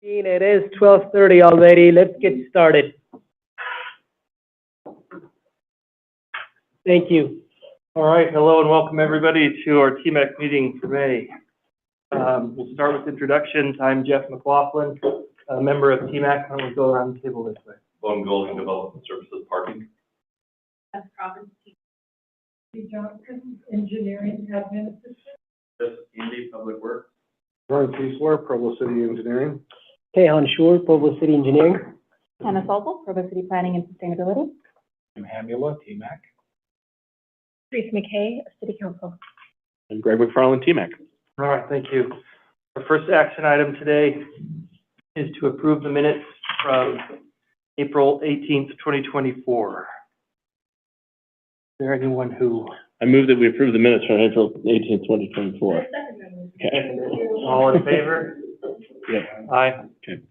It is 12:30 already. Let's get started. Thank you. All right, hello and welcome everybody to our TMAC meeting for May. We'll start with introductions. I'm Jeff McLaughlin, a member of TMAC. I'm going to go around the table this way. Loan Golding Development Services Parking. That's Provo City. Johnson, Engineering Admin Assistant. This is Andy, Public Works. Ron Kiesler, Provo City Engineering. Kehan Shore, Provo City Engineering. Hannah Salzl, Provo City Planning and Sustainability. Jim Hamula, TMAC. Teresa McKay, City Council. And Greg McFarland, TMAC. All right, thank you. Our first action item today is to approve the minutes from April 18th, 2024. Is there anyone who? I move that we approve the minutes from April 18th, 2024. Okay. All in favor? Yeah. Aye. Okay.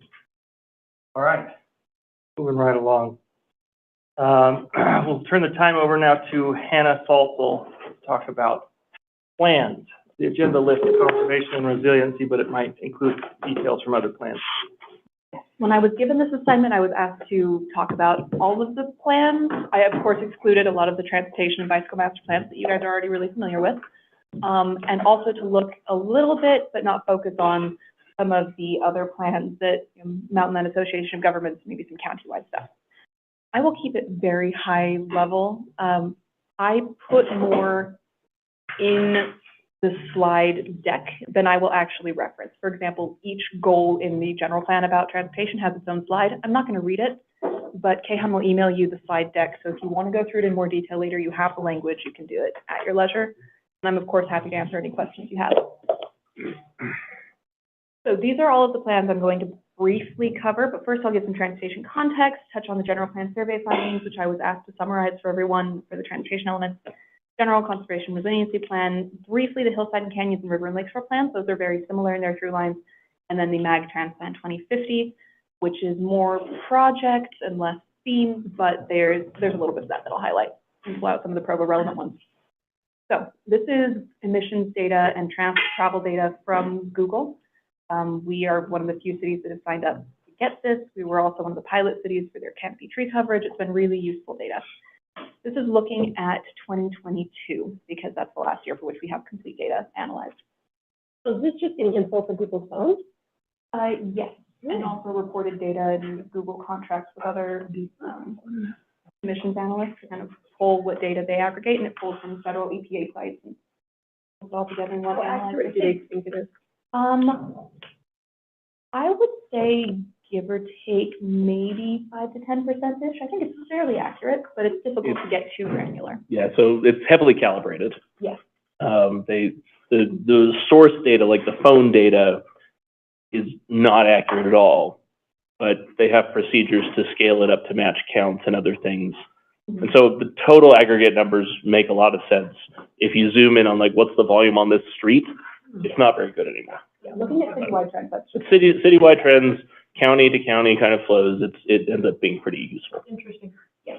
All right, moving right along. We'll turn the time over now to Hannah Salzl to talk about plans. The agenda lists conservation and resiliency, but it might include details from other plans. When I was given this assignment, I was asked to talk about all of the plans. I, of course, excluded a lot of the transportation and bicycle master plans that you guys are already really familiar with. And also to look a little bit, but not focus on some of the other plans that Mountainland Association of Governments, maybe some county-wide stuff. I will keep it very high level. I put more in the slide deck than I will actually reference. For example, each goal in the general plan about transportation has its own slide. I'm not going to read it, but Kehan will email you the slide deck. So if you want to go through it in more detail later, you have the language, you can do it at your leisure. And I'm, of course, happy to answer any questions you have. So these are all of the plans I'm going to briefly cover, but first I'll give some transportation context, touch on the general plan survey findings, which I was asked to summarize for everyone for the transportation elements, general conservation resiliency plan, briefly the hillside and canyons and river and lakeshore plans. Those are very similar in their through lines. And then the MAG Trans Plan 2050, which is more projects and less themes, but there's a little bit of that I'll highlight and pull out some of the Provo relevant ones. So this is emissions data and travel data from Google. We are one of the few cities that have signed up to get this. We were also one of the pilot cities for their canopy tree coverage. It's been really useful data. This is looking at 2022 because that's the last year for which we have complete data analyzed. So is this just getting info from people's phones? Yes, and also reported data in Google contracts with other emissions analysts to kind of pull what data they aggregate, and it pulls from federal EPA sites and puts it all together in one analysis. How accurate do they think it is? I would say give or take maybe 5 to 10%-ish. I think it's fairly accurate, but it's difficult to get too granular. Yeah, so it's heavily calibrated. Yes. The source data, like the phone data, is not accurate at all, but they have procedures to scale it up to match counts and other things. And so the total aggregate numbers make a lot of sense. If you zoom in on like what's the volume on this street, it's not very good anymore. Yeah, looking at citywide trends, that's just Citywide trends, county to county kind of flows, it ends up being pretty useful. interesting. Yeah.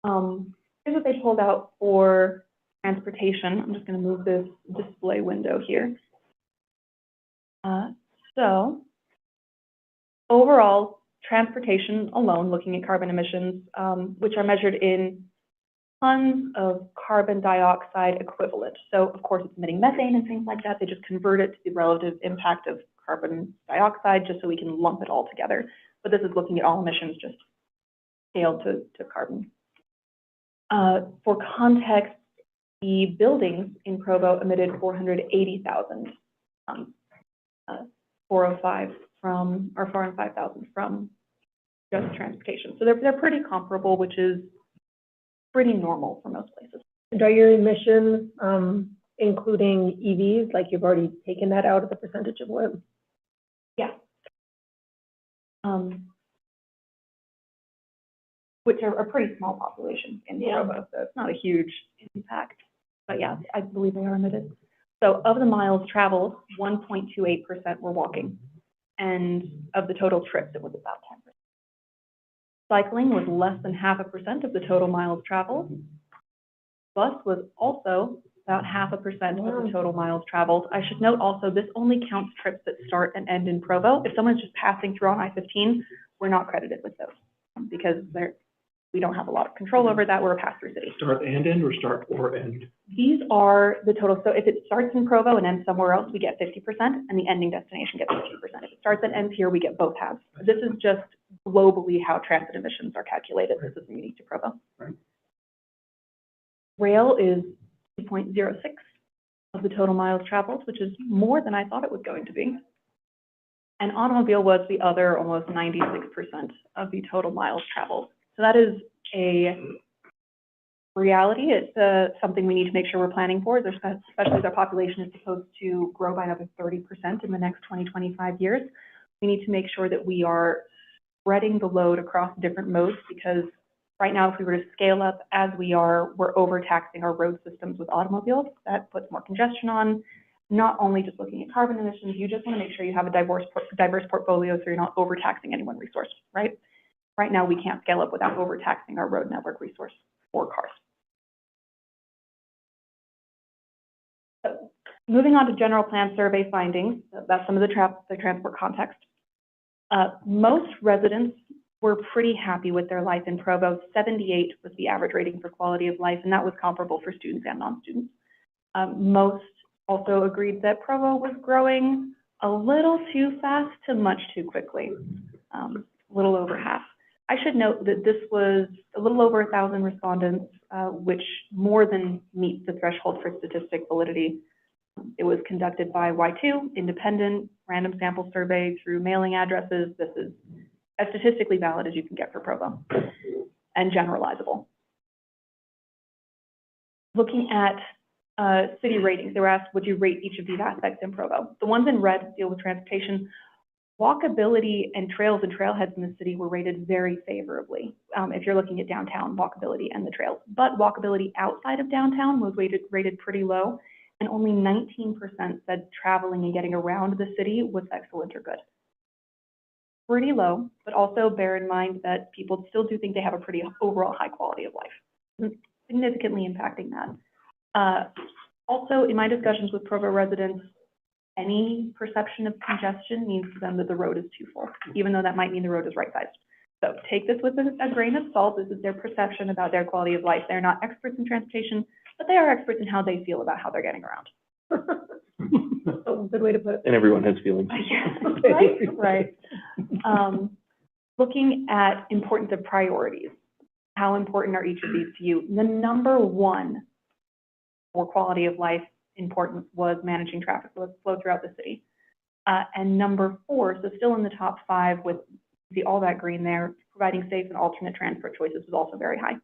Here's what they pulled out for transportation. I'm just going to move this display window here. So overall, transportation alone, looking at carbon emissions, which are measured in tons of carbon dioxide equivalent. So of course it's emitting methane and things like that. They just convert it to the relative impact of carbon dioxide just so we can lump it all together. But this is looking at all emissions just scaled to carbon. For context, the buildings in Provo emitted 480,000 tons, 405 from, or 405,000 from just transportation. So they're pretty comparable, which is pretty normal for most places. And are your emissions including EVs? Like you've already taken that out of the percentage of what? Yeah. Which are a pretty small population in Provo, so it's not a huge impact. But yeah, I believe they are emitted. So of the miles traveled, 1.28% were walking. And of the total trips, it was about 10%. Cycling was less than 0.5% of the total miles traveled. Bus was also about 0.5% of the total miles traveled. I should note also, this only counts trips that start and end in Provo. If someone's just passing through on I-15, we're not credited with those because we don't have a lot of control over that. We're a pass-through city. Start and end, or start or end? These are the total. So if it starts in Provo and ends somewhere else, we get 50%, and the ending destination gets 50%. If it starts and ends here, we get both halves. This is just globally how transit emissions are calculated. This isn't unique to Provo. Right. Rail is 2.06 of the total miles traveled, which is more than I thought it was going to be. And automobile was the other almost 96% of the total miles traveled. So that is a reality. It's something we need to make sure we're planning for, especially as our population is supposed to grow by another 30% in the next 20, 25 years. We need to make sure that we are spreading the load across different modes, because right now, if we were to scale up as we are, we're overtaxing our road systems with automobiles. That puts more congestion on. Not only just looking at carbon emissions, you just want to make sure you have a diverse portfolio so you're not overtaxing any one resource, right? Right now, we can't scale up without overtaxing our road network resource for cars. So, moving on to general plan survey findings, that's some of the transport context. Most residents were pretty happy with their life in Provo. 78 was the average rating for quality of life, and that was comparable for students and non-students. Most also agreed that Provo was growing a little too fast to much too quickly, a little over half. I should note that this was a little over 1,000 respondents, which more than meets the threshold for statistic validity. It was conducted by Y2, independent, random sample survey through mailing addresses. This is as statistically valid as you can get for Provo, and generalizable. Looking at city ratings, they were asked, would you rate each of these aspects in Provo? The ones in red deal with transportation. Walkability and trails and trailheads in the city were rated very favorably. If you're looking at downtown, walkability and the trails. But walkability outside of downtown was rated pretty low, and only 19% said traveling and getting around the city was excellent or good. Pretty low, but also bear in mind that people still do think they have a pretty overall high quality of life, significantly impacting that. Also, in my discussions with Provo residents, any perception of congestion means to them that the road is too full, even though that might mean the road is right-sized. So take this with a grain of salt. This is their perception about their quality of life. They're not experts in transportation, but they are experts in how they feel about how they're getting around. Oh, good way to put it. And everyone has feelings. Right. Looking at importance of priorities. How important are each of these to you? The number one for quality of life importance was managing traffic flow throughout the city. And number 4, so still in the top 5 with all that green there, providing safe and alternate transport choices was also very high.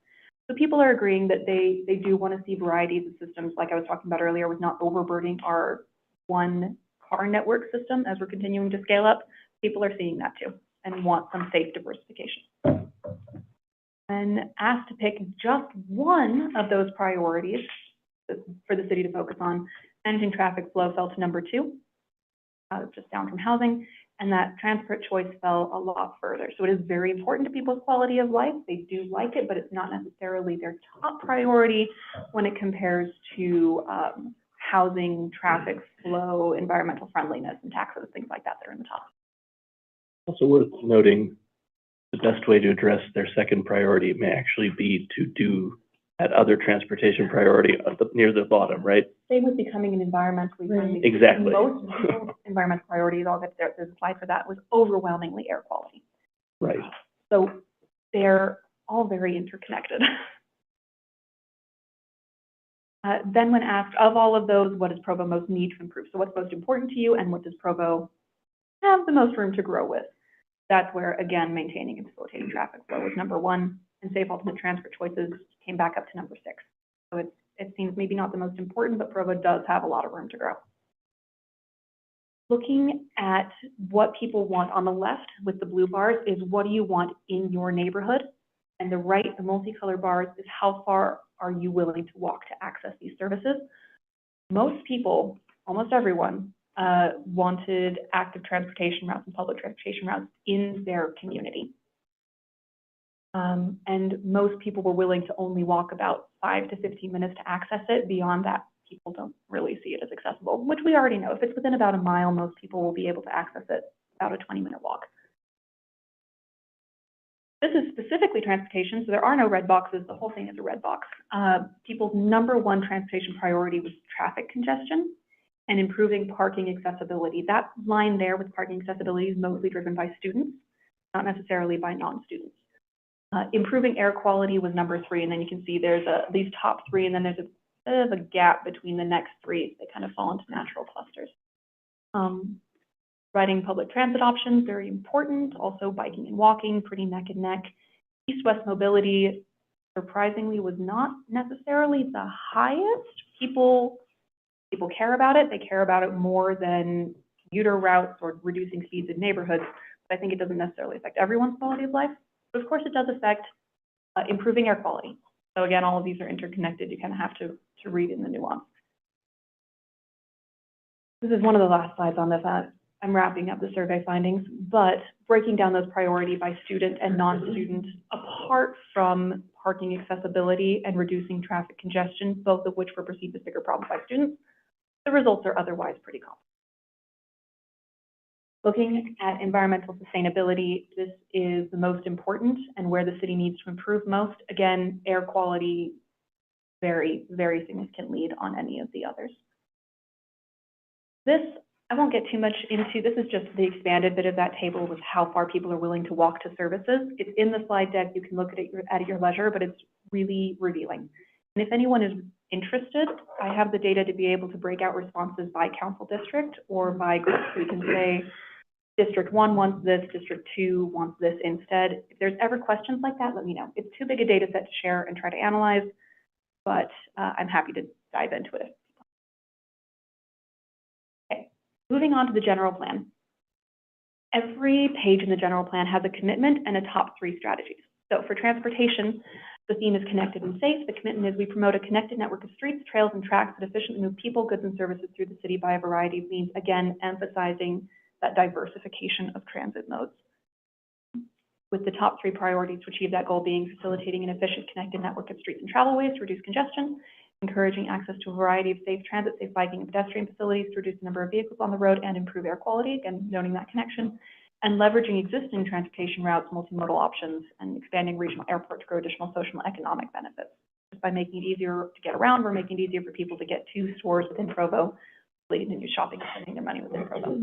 So people are agreeing that they do want to see varieties of systems, like I was talking about earlier, with not overburdening our one car network system as we're continuing to scale up. People are seeing that too and want some safe diversification. When asked to pick just one of those priorities for the city to focus on, managing traffic flow fell to number 2, just down from housing, and that transport choice fell a lot further. So it is very important to people's quality of life. They do like it, but it's not necessarily their top priority when it compares to housing, traffic flow, environmental friendliness, and taxes, things like that are in the top. Also worth noting, the best way to address their second priority may actually be to do that other transportation priority near the bottom, right? Same with becoming an environmentally friendly. Exactly. Most people's environmental priorities, I'll get there, there's a slide for that, was overwhelmingly air quality. Right. So they're all very interconnected. Then when asked, of all of those, what does Provo most need to improve? So what's most important to you, and what does Provo have the most room to grow with? That's where, again, maintaining and facilitating traffic flow was number 1, and safe alternate transport choices came back up to number 6. So it seems maybe not the most important, but Provo does have a lot of room to grow. Looking at what people want on the left with the blue bars is what do you want in your neighborhood? And the right, the multicolored bars, is how far are you willing to walk to access these services? Most people, almost everyone, wanted active transportation routes and public transportation routes in their community. And most people were willing to only walk about 5 to 15 minutes to access it. Beyond that, people don't really see it as accessible, which we already know. If it's within about a mile, most people will be able to access it about a 20-minute walk. This is specifically transportation, so there are no red boxes. The whole thing is a red box. People's number one transportation priority was traffic congestion and improving parking accessibility. That line there with parking accessibility is mostly driven by students, not necessarily by non-students. Improving air quality was number 3, and then you can see there's these top 3, and then there's a bit of a gap between the next 3. They kind of fall into natural clusters. Providing public transit options, very important. Also biking and walking, pretty neck and neck. East-west mobility, surprisingly, was not necessarily the highest. People care about it. They care about it more than commuter routes or reducing speeds in neighborhoods. But I think it doesn't necessarily affect everyone's quality of life. But of course, it does affect improving air quality. So again, all of these are interconnected. You kind of have to read in the nuance. This is one of the last slides on this. I'm wrapping up the survey findings, but breaking down those priority by student and non-student, apart from parking accessibility and reducing traffic congestion, both of which were perceived as bigger problems by students, the results are otherwise pretty common. Looking at environmental sustainability, this is the most important and where the city needs to improve most. Again, air quality, very, very significant lead on any of the others. This, I won't get too much into. This is just the expanded bit of that table with how far people are willing to walk to services. It's in the slide deck. You can look at it at your leisure, but it's really revealing. And if anyone is interested, I have the data to be able to break out responses by council district or by group. So you can say, District 1 wants this, District 2 wants this instead. If there's ever questions like that, let me know. It's too big a data set to share and try to analyze, but I'm happy to dive into it. Okay, moving on to the general plan. Every page in the general plan has a commitment and a top 3 strategies. So for transportation, the theme is connected and safe. The commitment is we promote a connected network of streets, trails, and tracks that efficiently move people, goods, and services through the city by a variety of means, again, emphasizing that diversification of transit modes. With the top 3 priorities to achieve that goal being facilitating an efficient connected network of streets and travelways to reduce congestion, encouraging access to a variety of safe transit, safe biking, and pedestrian facilities to reduce the number of vehicles on the road and improve air quality, again, noting that connection, and leveraging existing transportation routes, multimodal options, and expanding regional airport to grow additional social and economic benefits. Just by making it easier to get around, we're making it easier for people to get to stores within Provo, leading to new shopping and spending their money within Provo.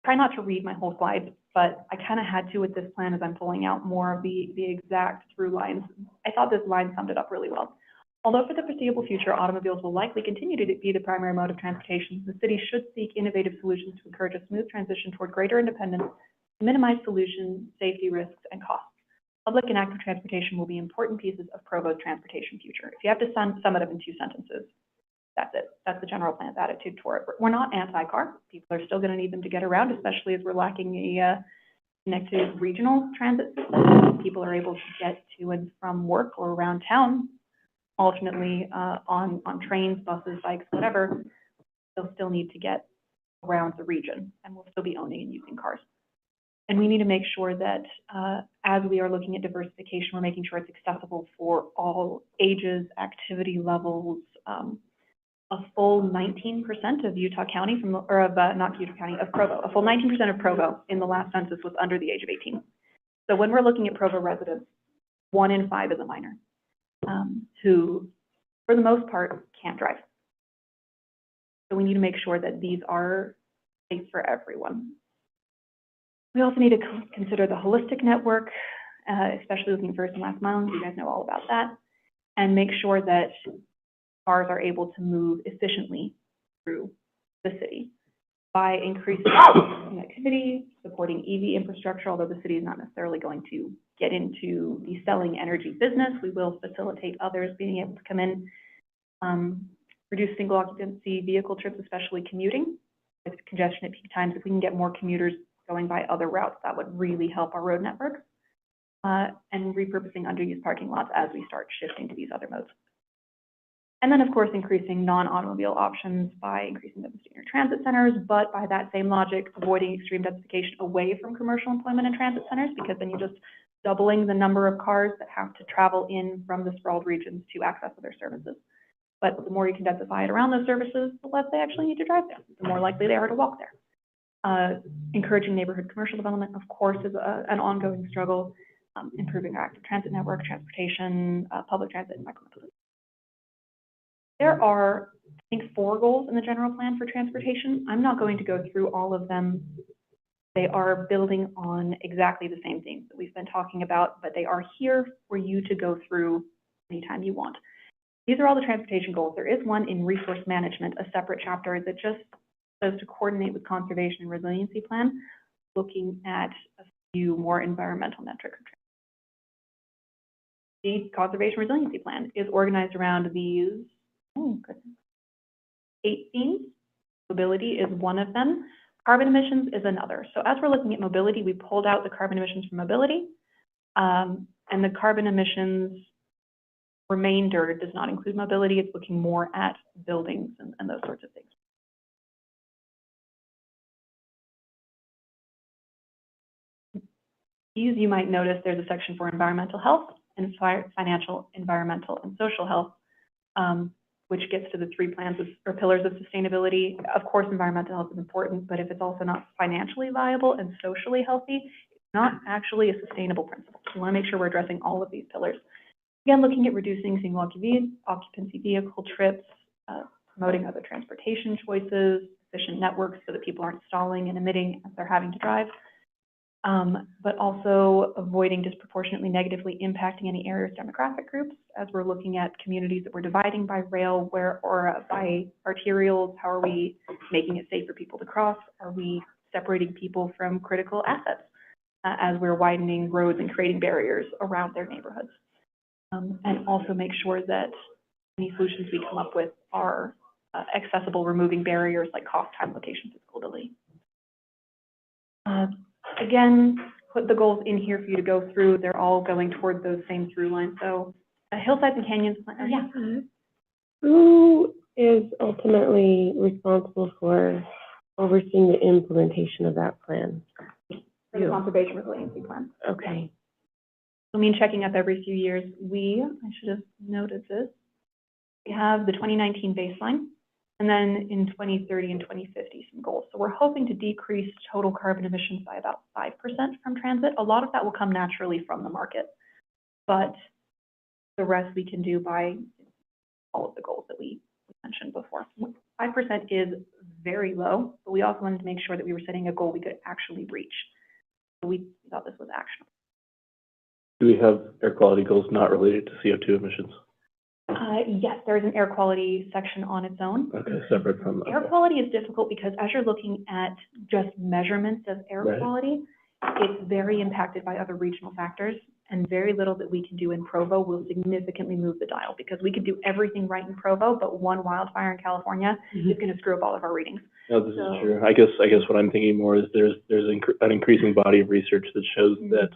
Try not to read my whole slide, but I kind of had to with this plan as I'm pulling out more of the exact through lines. I thought this line summed it up really well. Although for the foreseeable future, automobiles will likely continue to be the primary mode of transportation, the city should seek innovative solutions to encourage a smooth transition toward greater independence, minimize pollution, safety risks, and costs. Public and active transportation will be important pieces of Provo's transportation future. If you have to sum it up in 2 sentences, that's it. That's the general plan's attitude toward it. We're not anti-car. People are still going to need them to get around, especially as we're lacking a connected regional transit system. People are able to get to and from work or around town, alternately on trains, buses, bikes, whatever. They'll still need to get around the region, and we'll still be owning and using cars. And we need to make sure that as we are looking at diversification, we're making sure it's accessible for all ages, activity levels. A full 19% of Utah County, of Provo, a full 19% of Provo in the last census was under the age of 18. So when we're looking at Provo residents, 1 in 5 is a minor who, for the most part, can't drive. So we need to make sure that these are safe for everyone. We also need to consider the holistic network, especially looking at first and last mile. You guys know all about that, and make sure that cars are able to move efficiently through the city by increasing connectivity, supporting EV infrastructure, although the city is not necessarily going to get into the selling energy business. We will facilitate others being able to come in, reduce single occupancy vehicle trips, especially commuting. With congestion at peak times, if we can get more commuters going by other routes, that would really help our road network. And repurposing underused parking lots as we start shifting to these other modes. And then, of course, increasing non-automobile options by increasing density in transit centers, but by that same logic, avoiding extreme densification away from commercial employment and transit centers, because then you just doubling the number of cars that have to travel in from the sprawled regions to access other services. But the more you can densify it around those services, the less they actually need to drive there, the more likely they are to walk there. Encouraging neighborhood commercial development, of course, is an ongoing struggle. Improving our active transit network, transportation, public transit, and micromobility. There are, I think, 4 goals in the general plan for transportation. I'm not going to go through all of them. They are building on exactly the same things that we've been talking about, but they are here for you to go through anytime you want. These are all the transportation goals. There is one in resource management, a separate chapter that just says to coordinate with conservation and resiliency plan, looking at a few more environmental metrics. The conservation resiliency plan is organized around these 8 themes. Mobility is one of them. Carbon emissions is another. So as we're looking at mobility, we pulled out the carbon emissions from mobility, and the carbon emissions remainder does not include mobility. It's looking more at buildings and those sorts of things. These, you might notice there's a section for environmental health and financial, environmental, and social health, which gets to the 3 plans or pillars of sustainability. Of course, environmental health is important, but if it's also not financially viable and socially healthy, it's not actually a sustainable principle. So we want to make sure we're addressing all of these pillars. Again, looking at reducing single occupancy vehicle trips, promoting other transportation choices, efficient networks so that people aren't stalling and emitting as they're having to drive, but also avoiding disproportionately negatively impacting any area's demographic groups as we're looking at communities that we're dividing by rail or by arterials. How are we making it safe for people to cross? Are we separating people from critical assets as we're widening roads and creating barriers around their neighborhoods? And also make sure that any solutions we come up with are accessible, removing barriers like cost, time, location, physical ability. Again, put the goals in here for you to go through. They're all going toward those same through lines. So hillsides and canyons, Who is ultimately responsible for overseeing the implementation of that plan? for the conservation resiliency plan. Okay. I mean, checking up every few years. I should have noted this. We have the 2019 baseline, and then in 2030 and 2050, some goals. So we're hoping to decrease total carbon emissions by about 5% from transit. A lot of that will come naturally from the market, but the rest we can do by all of the goals that we mentioned before. 5% is very low, but we also wanted to make sure that we were setting a goal we could actually reach. So we thought this was actionable. Do we have air quality goals not related to CO2 emissions? Yes, there is an air quality section on its own. Okay, separate from. Air quality is difficult because as you're looking at just measurements of air Right. quality, it's very impacted by other regional factors, and very little that we can do in Provo will significantly move the dial, because we could do everything right in Provo, but one wildfire in California is going to screw up all of our readings. No, this So- is true. I guess what I'm thinking more is there's an increasing body of research that shows that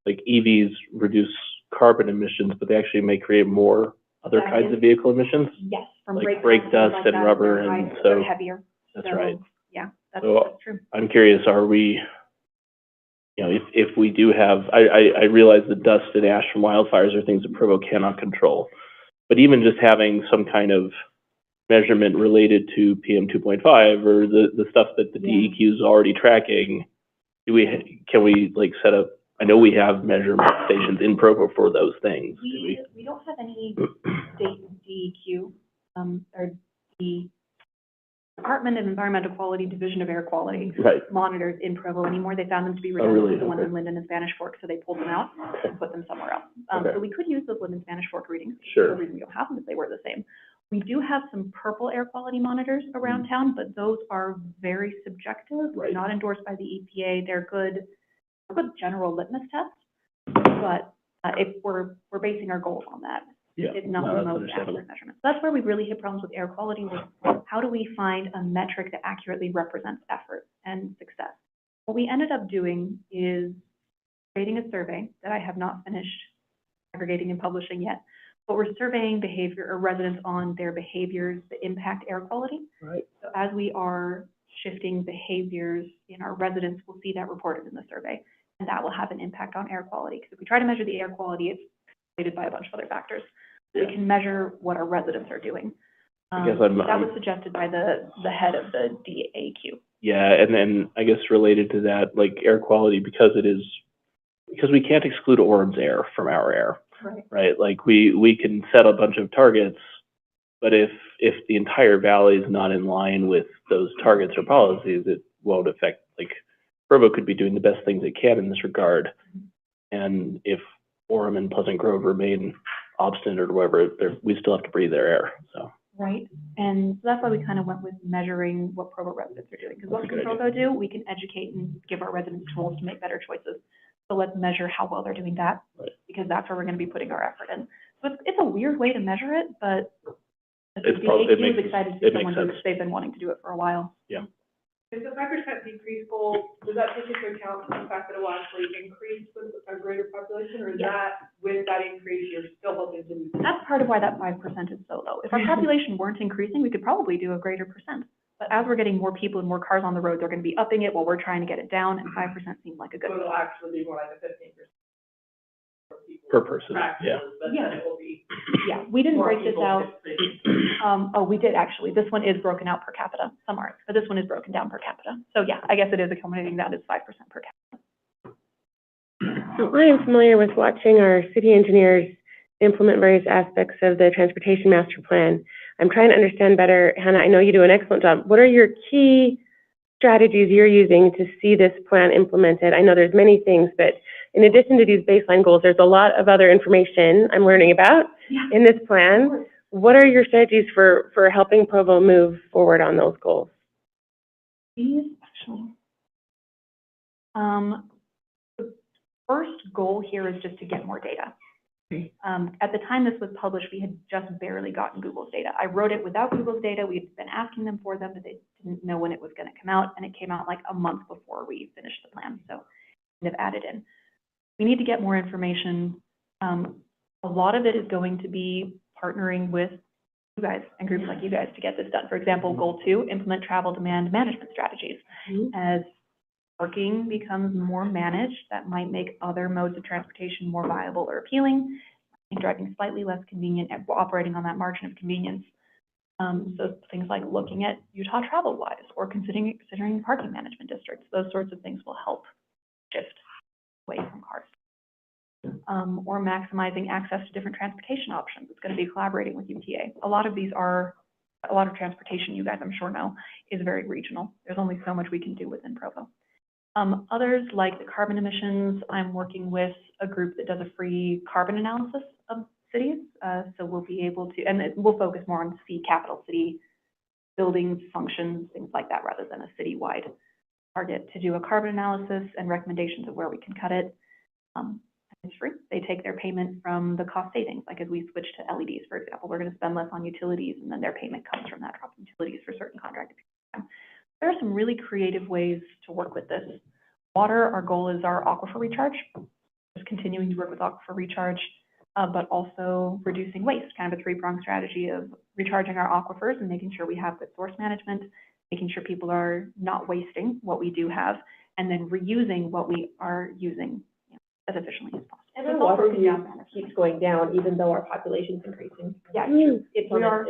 like EVs reduce carbon emissions, but they actually may create more other That kinds is- of vehicle emissions. Yes, from Like brake brake pads dust like and that, rubber, they're and high- so- they're heavier. That's So, right. Yeah, So- that's true. I'm curious, are we, you know, if we do have, I realize that dust and ash from wildfires are things that Provo cannot control. But even just having some kind of measurement related to PM 2.5 or the stuff that the Yeah. DEQ is already tracking, can we like set up, I know we have measurement stations in Provo for those things. Do we? We don't have any state DEQ, or the Department of Environmental Quality, Division of Air Quality Right, monitors in Provo anymore. They found them to be really? redundant with the ones Okay. in Linden and Spanish Fork, so they pulled them out and put them somewhere else. Okay. So we could use those Linden Spanish Fork readings. Sure. The reason we don't have them is they were the same. We do have some purple air quality monitors around town, but those are very subjective. They're Right. not endorsed by the EPA. They're good general litmus tests, but if we're basing our goals on that. Yeah, It's not no, the that's most understandable. accurate measurement. That's where we really hit problems with air quality, was how do we find a metric that accurately represents effort and success? What we ended up doing is creating a survey that I have not finished aggregating and publishing yet, but we're surveying behavior or residents on their behaviors that impact air quality. Right. So as we are shifting behaviors in our residents, we'll see that reported in the survey. and that will have an impact on air quality. Because if we try to measure the air quality, it's related by a bunch of other factors. We can measure what our residents are doing. I guess that was suggested by the head of the DAQ. Yeah, and then I guess related to that, like air quality, because we can't exclude Orem's air from our air, right? Like we can set a bunch of targets, but if the entire valley is not in line with those targets or policies, it won't affect, like Provo could be doing the best things it can in this regard. And if Orem and Pleasant Grove remain obstinate or whatever, we still have to breathe their air, so. Right, and so that's why we kind of went with measuring what Provo residents are doing. Because what can Provo do? We can educate and give our residents tools to make better choices. So let's measure how well they're doing that, because that's where we're going to be putting our effort in. So it's a weird way to measure it, but the DAQ is excited to see someone do it. They've been wanting to do it for a while. Yeah. Is the 5% decrease goal, does that take into account the fact that it will actually increase with a greater population, or is that, with that increase, you're still hoping to? That's part of why that 5% is so low. If our population weren't increasing, we could probably do a greater percent. But as we're getting more people and more cars on the road, they're going to be upping it while we're trying to get it down, and 5% seems like a good. So it'll actually be more like a 15%. Per person, yeah. But then it will be. Yeah, we didn't break this out. Oh, we did actually. This one is broken out per capita. Some aren't, but this one is broken down per capita. So yeah, I guess it is accommodating that is 5% per capita. So I am familiar with watching our city engineers implement various aspects of the transportation master plan. I'm trying to understand better, Hannah, I know you do an excellent job. What are your key strategies you're using to see this plan implemented? I know there's many things, but in addition to these baseline goals, there's a lot of other information I'm learning about in this plan. What are your strategies for helping Provo move forward on those goals? These actually, the first goal here is just to get more data. At the time this was published, we had just barely gotten Google's data. I wrote it without Google's data. We'd been asking them for them, but they didn't know when it was going to come out, and it came out like a month before we finished the plan, so kind of added in. We need to get more information. A lot of it is going to be partnering with you guys and groups like you guys to get this done. For example, goal 2, implement travel demand management strategies. As parking becomes more managed, that might make other modes of transportation more viable or appealing, and driving slightly less convenient and operating on that margin of convenience. So things like looking at Utah travel-wise or considering parking management districts, those sorts of things will help shift away from cars. Or maximizing access to different transportation options. It's going to be collaborating with UTA. A lot of transportation, you guys I'm sure know, is very regional. There's only so much we can do within Provo. Others, like the carbon emissions, I'm working with a group that does a free carbon analysis of cities. So we'll be able to, and we'll focus more on capital city buildings, functions, things like that, rather than a citywide target, to do a carbon analysis and recommendations of where we can cut it. It's free. They take their payment from the cost savings. Like as we switch to LEDs, for example, we're going to spend less on utilities, and then their payment comes from that drop in utilities for certain contracted time. There are some really creative ways to work with this. Water, our goal is our aquifer recharge. Just continuing to work with aquifer recharge, but also reducing waste, kind of a three-pronged strategy of recharging our aquifers and making sure we have good source management, making sure people are not wasting what we do have, and then reusing what we are using as efficiently as possible. And our water use keeps going down even though our population's increasing. Yeah, we are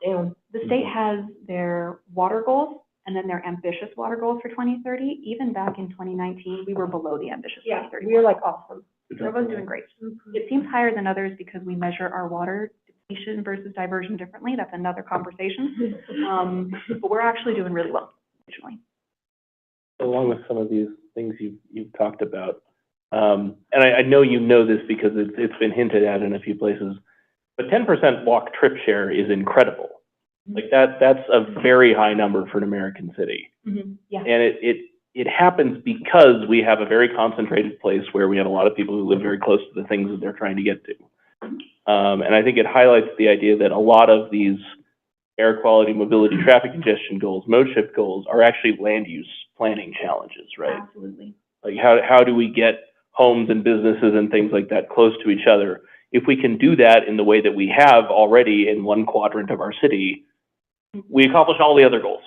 down. The state has their water goals and then their ambitious water goals for 2030. Even back in 2019, we were below the ambitious 2030. We are like awesome. Provo's doing great. It seems higher than others because we measure our water depletion versus diversion differently. That's another conversation. But we're actually doing really well regionally. Along with some of these things you've talked about, and I know you know this because it's been hinted at in a few places, but 10% walk trip share is incredible. Like that's a very high number for an American city. Yeah. And it happens because we have a very concentrated place where we have a lot of people who live very close to the things that they're trying to get to. And I think it highlights the idea that a lot of these air quality, mobility, traffic congestion goals, mode shift goals are actually land use planning challenges, right? Absolutely. Like how do we get homes and businesses and things like that close to each other? If we can do that in the way that we have already in one quadrant of our city, we accomplish all the other goals.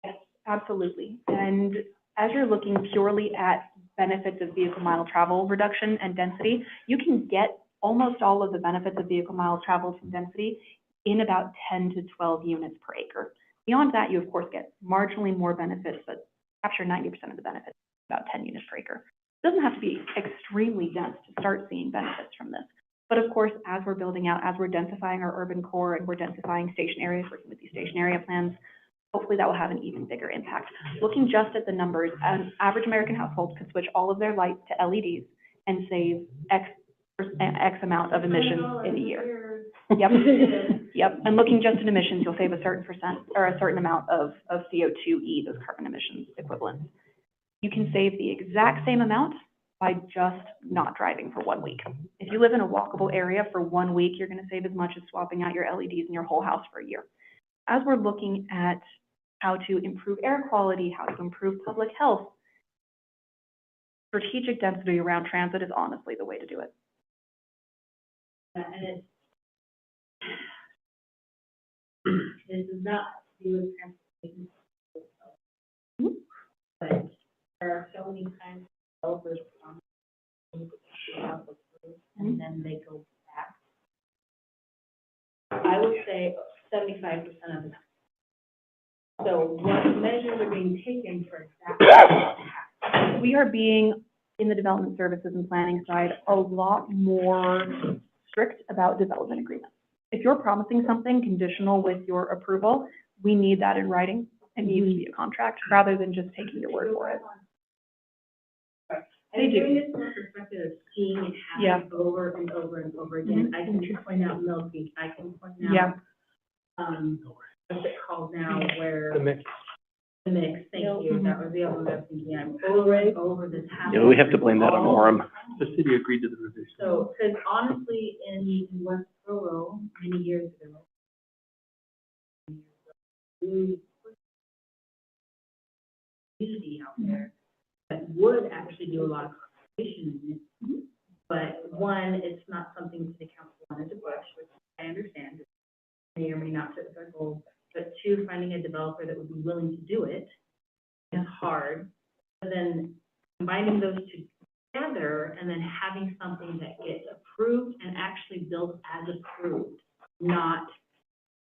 Yes, absolutely. And as you're looking purely at benefits of vehicle mile travel reduction and density, you can get almost all of the benefits of vehicle miles traveled from density in about 10 to 12 units per acre. Beyond that, you of course get marginally more benefits, but capture 90% of the benefits, about 10 units per acre. It doesn't have to be extremely dense to start seeing benefits from this. But of course, as we're building out, as we're densifying our urban core and we're densifying station areas, working with these station area plans, hopefully that will have an even bigger impact. Looking just at the numbers, an average American household could switch all of their lights to LEDs and save X amount of emissions in a year. Yep, yep. And looking just at emissions, you'll save a certain percent or a certain amount of CO2e, those carbon emissions equivalents. You can save the exact same amount by just not driving for 1 week. If you live in a walkable area for 1 week, you're going to save as much as swapping out your LEDs in your whole house for a year. As we're looking at how to improve air quality, how to improve public health, strategic density around transit is honestly the way to do it. And this is not to do with transportation, but there are so many times developers and then they go back. I would say 75% of the time. So what measures are being taken for that? We are being, in the development services and planning side, a lot more strict about development agreements. If you're promising something conditional with your approval, we need that in writing. It needs to be a contract rather than just taking your word for it. And doing this from a perspective of seeing it happen over and over and over again. I can point out Mill Creek, I can point out, what's it called now, where. The mix. The mix, thank you, that was the other one I was thinking, I'm over and over this happening. Yeah, we have to blame that on Orem. The city agreed to the revision. So, because honestly, in West Provo, many years ago, we put community out there that would actually do a lot of conservation in it. But one, it's not something the council wanted to push, which I understand, may or may not fit with our goals. But two, finding a developer that would be willing to do it is hard. But then combining those two together and then having something that gets approved and actually built as approved, not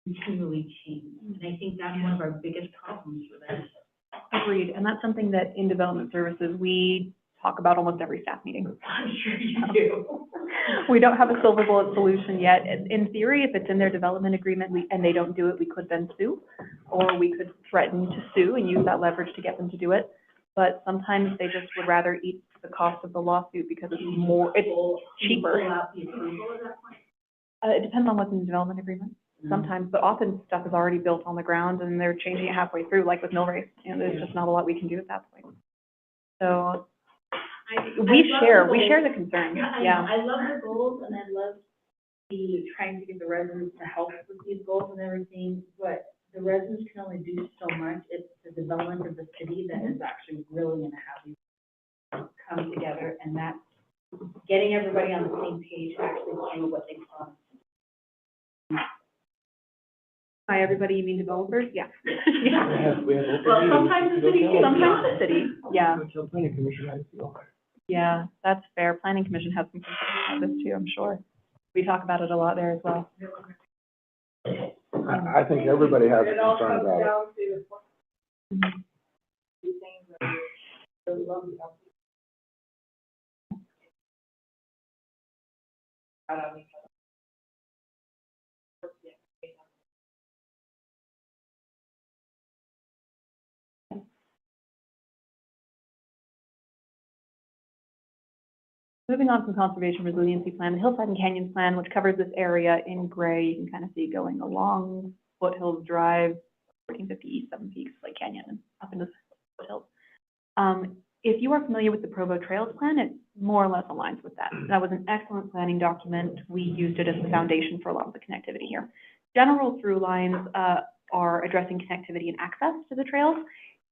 continually changed. And I think that's one of our biggest problems with this. Agreed, and that's something that in development services, we talk about almost every staff meeting. I'm sure you do. We don't have a silver bullet solution yet. In theory, if it's in their development agreement and they don't do it, we could then sue, or we could threaten to sue and use that leverage to get them to do it. But sometimes they just would rather eat the cost of the lawsuit because it's cheaper. It depends on what's in the development agreement. Sometimes, but often stuff is already built on the ground and they're changing it halfway through, like with Millrace, and there's just not a lot we can do at that point. So we share the concern. Yeah. I love the goals and I love the trying to get the residents to help with these goals and everything, but the residents can only do so much. It's the development of the city that is actually really going to have these come together, and that's getting everybody on the same page to actually do what they promised. By everybody, you mean developers? Yeah. Well, sometimes the city, Sometimes the city, yeah. Planning commission, I feel. Yeah, that's fair. Planning commission has some concerns about this too, I'm sure. We talk about it a lot there as well. I think everybody has It all concerns comes about it. down to the things that we really love about people. Out on each other. Moving on from conservation resiliency plan, the hillside and canyons plan, which covers this area in gray, you can kind of see going along Foothills Drive, 1450 East, Seven Peaks, Lake Canyon, and up into Foothills. If you are familiar with the Provo Trails plan, it more or less aligns with that. That was an excellent planning document. We used it as the foundation for a lot of the connectivity here. General through lines are addressing connectivity and access to the trails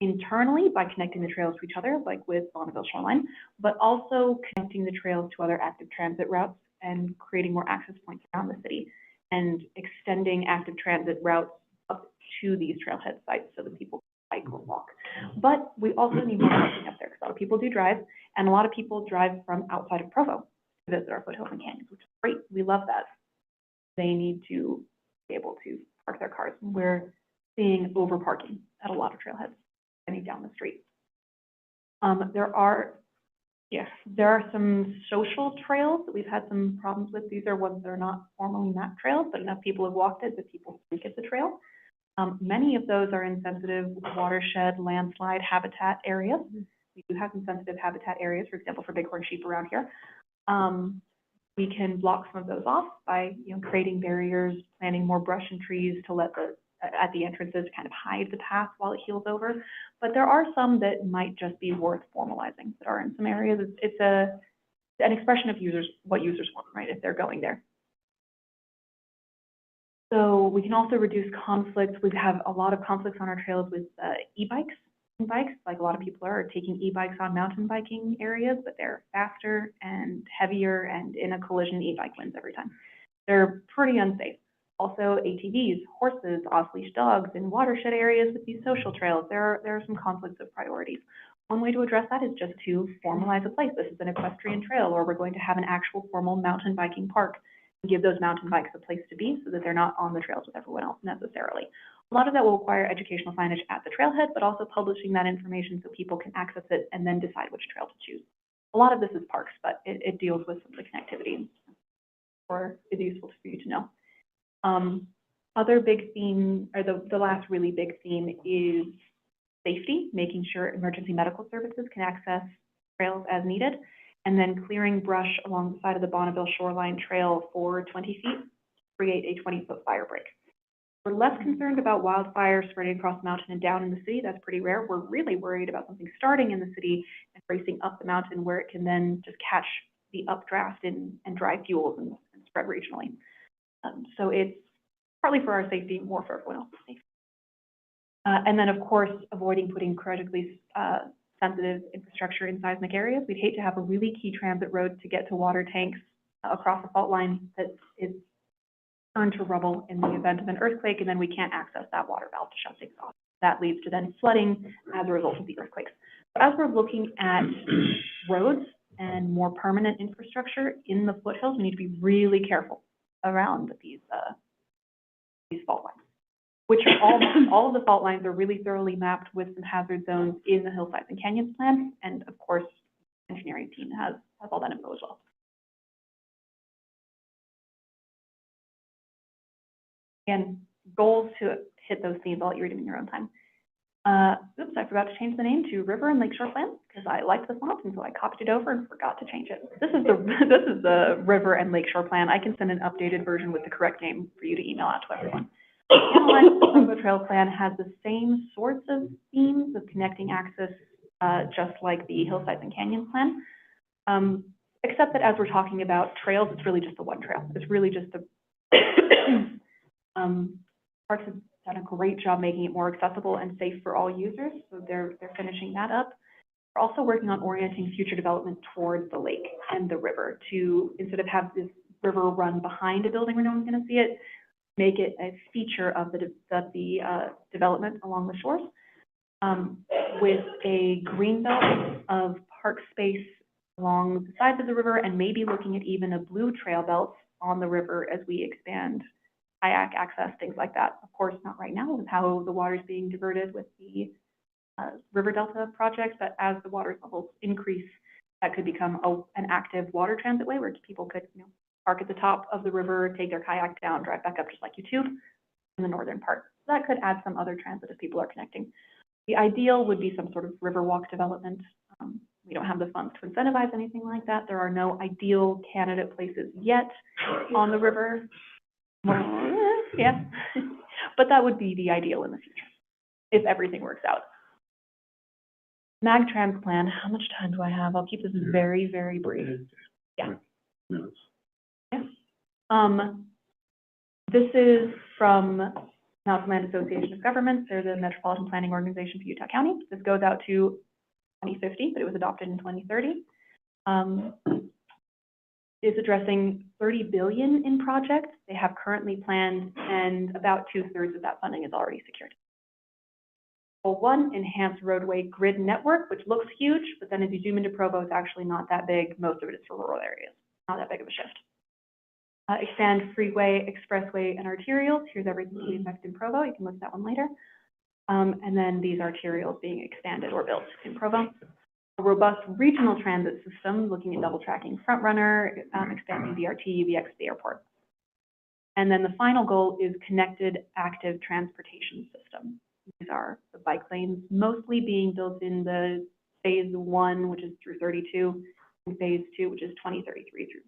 internally by connecting the trails to each other, like with Bonneville Shoreline, but also connecting the trails to other active transit routes and creating more access points around the city and extending active transit routes up to these trailhead sites so that people can bike or walk. But we also need more parking up there because lot of people do drive, and a lot of people drive from outside of Provo to visit our foothills and canyons, which is great. We love that. They need to be able to park their cars. We're seeing over parking at a lot of trailheads heading down the street. There are some social trails that we've had some problems with. These are ones that are not formally map trails, but enough people have walked it that people think it's a trail. Many of those are in sensitive watershed, landslide habitat areas. We do have some sensitive habitat areas, for example, for bighorn sheep around here. We can block some of those off by, creating barriers, planting more brush and trees to let at the entrances kind of hide the path while it heals over. But there are some that might just be worth formalizing that are in some areas. It's an expression of what users want, right, if they're going there. So we can also reduce conflicts. We have a lot of conflicts on our trails with e-bikes. Like a lot of people are taking e-bikes on mountain biking areas, but they're faster and heavier, and in a collision, e-bike wins every time. They're pretty unsafe. Also, ATVs, horses, off-leash dogs in watershed areas with these social trails. There are some conflicts of priorities. One way to address that is just to formalize a place. This is an equestrian trail, or we're going to have an actual formal mountain biking park and give those mountain bikes a place to be so that they're not on the trails with everyone else necessarily. A lot of that will require educational signage at the trailhead, but also publishing that information so people can access it and then decide which trail to choose. A lot of this is parks, but it deals with some of the connectivity, or is useful for you to know. Other big theme, or the last really big theme, is safety, making sure emergency medical services can access trails as needed, and then clearing brush along the side of the Bonneville Shoreline Trail for 20 feet to create a 20-foot fire break. We're less concerned about wildfires spreading across the mountain and down in the city. That's pretty rare. We're really worried about something starting in the city and racing up the mountain where it can then just catch the updraft and dry fuels and spread regionally. So it's partly for our safety, more for everyone else's safety. And then, of course, avoiding putting critically sensitive infrastructure in seismic areas. We'd hate to have a really key transit road to get to water tanks across a fault line that is turned to rubble in the event of an earthquake, and then we can't access that water valve to shut things off. That leads to then flooding as a result of the earthquakes. So as we're looking at roads and more permanent infrastructure in the foothills, we need to be really careful around these fault lines, which are all of the fault lines are really thoroughly mapped with some hazard zones in the hillsides and canyons plan, and of course, the engineering team has all that info as well. Again, goals to hit those themes. I'll let you read them in your own time. Oops, I forgot to change the name to River and Lakeshore Plan because I liked the font, and so I copied it over and forgot to change it. This is the River and Lakeshore Plan. I can send an updated version with the correct name for you to email out to everyone. The Provo Trail Plan has the same sorts of themes of connecting access, just like the Hillsides and Canyons Plan, except that as we're talking about trails, it's really just the one trail. It's really just the parks have done a great job making it more accessible and safe for all users, so they're finishing that up. We're also working on orienting future development towards the lake and the river to, instead of have this river run behind a building where no one's going to see it, make it a feature of the development along the shores, with a green belt of park space along the sides of the river, and maybe looking at even a blue trail belt on the river as we expand kayak access, things like that. Of course, not right now with how the water is being diverted with the River Delta project, but as the water levels increase, that could become an active water transit way where people could, park at the top of the river, take their kayak down, drive back up just like you tube in the northern part. So that could add some other transit if people are connecting. The ideal would be some sort of river walk development. We don't have the funds to incentivize anything like that. There are no ideal candidate places yet on the river. Well, yeah, but that would be the ideal in the future if everything works out. MAG-Trans plan, how much time do I have? I'll keep this very, very brief. Yeah. Yeah. This is from Mountainland Association of Governments. They're the metropolitan planning organization for Utah County. This goes out to 2050, but it was adopted in 2030. Is addressing $30 billion in projects they have currently planned, and about 2/3 of that funding is already secured. Goal 1, enhance roadway grid network, which looks huge, but then as you zoom into Provo, it's actually not that big. Most of it is for rural areas. Not that big of a shift. Expand freeway, expressway, and arterials. Here's everything we expect in Provo. You can look at that one later. And then these arterials being expanded or built in Provo. A robust regional transit system, looking at double tracking front runner, expanding BRT, UBX to the airport. And then the final goal is connected active transportation system. These are the bike lanes mostly being built in the phase 1, which is through 32, and phase 2, which is 2033 through.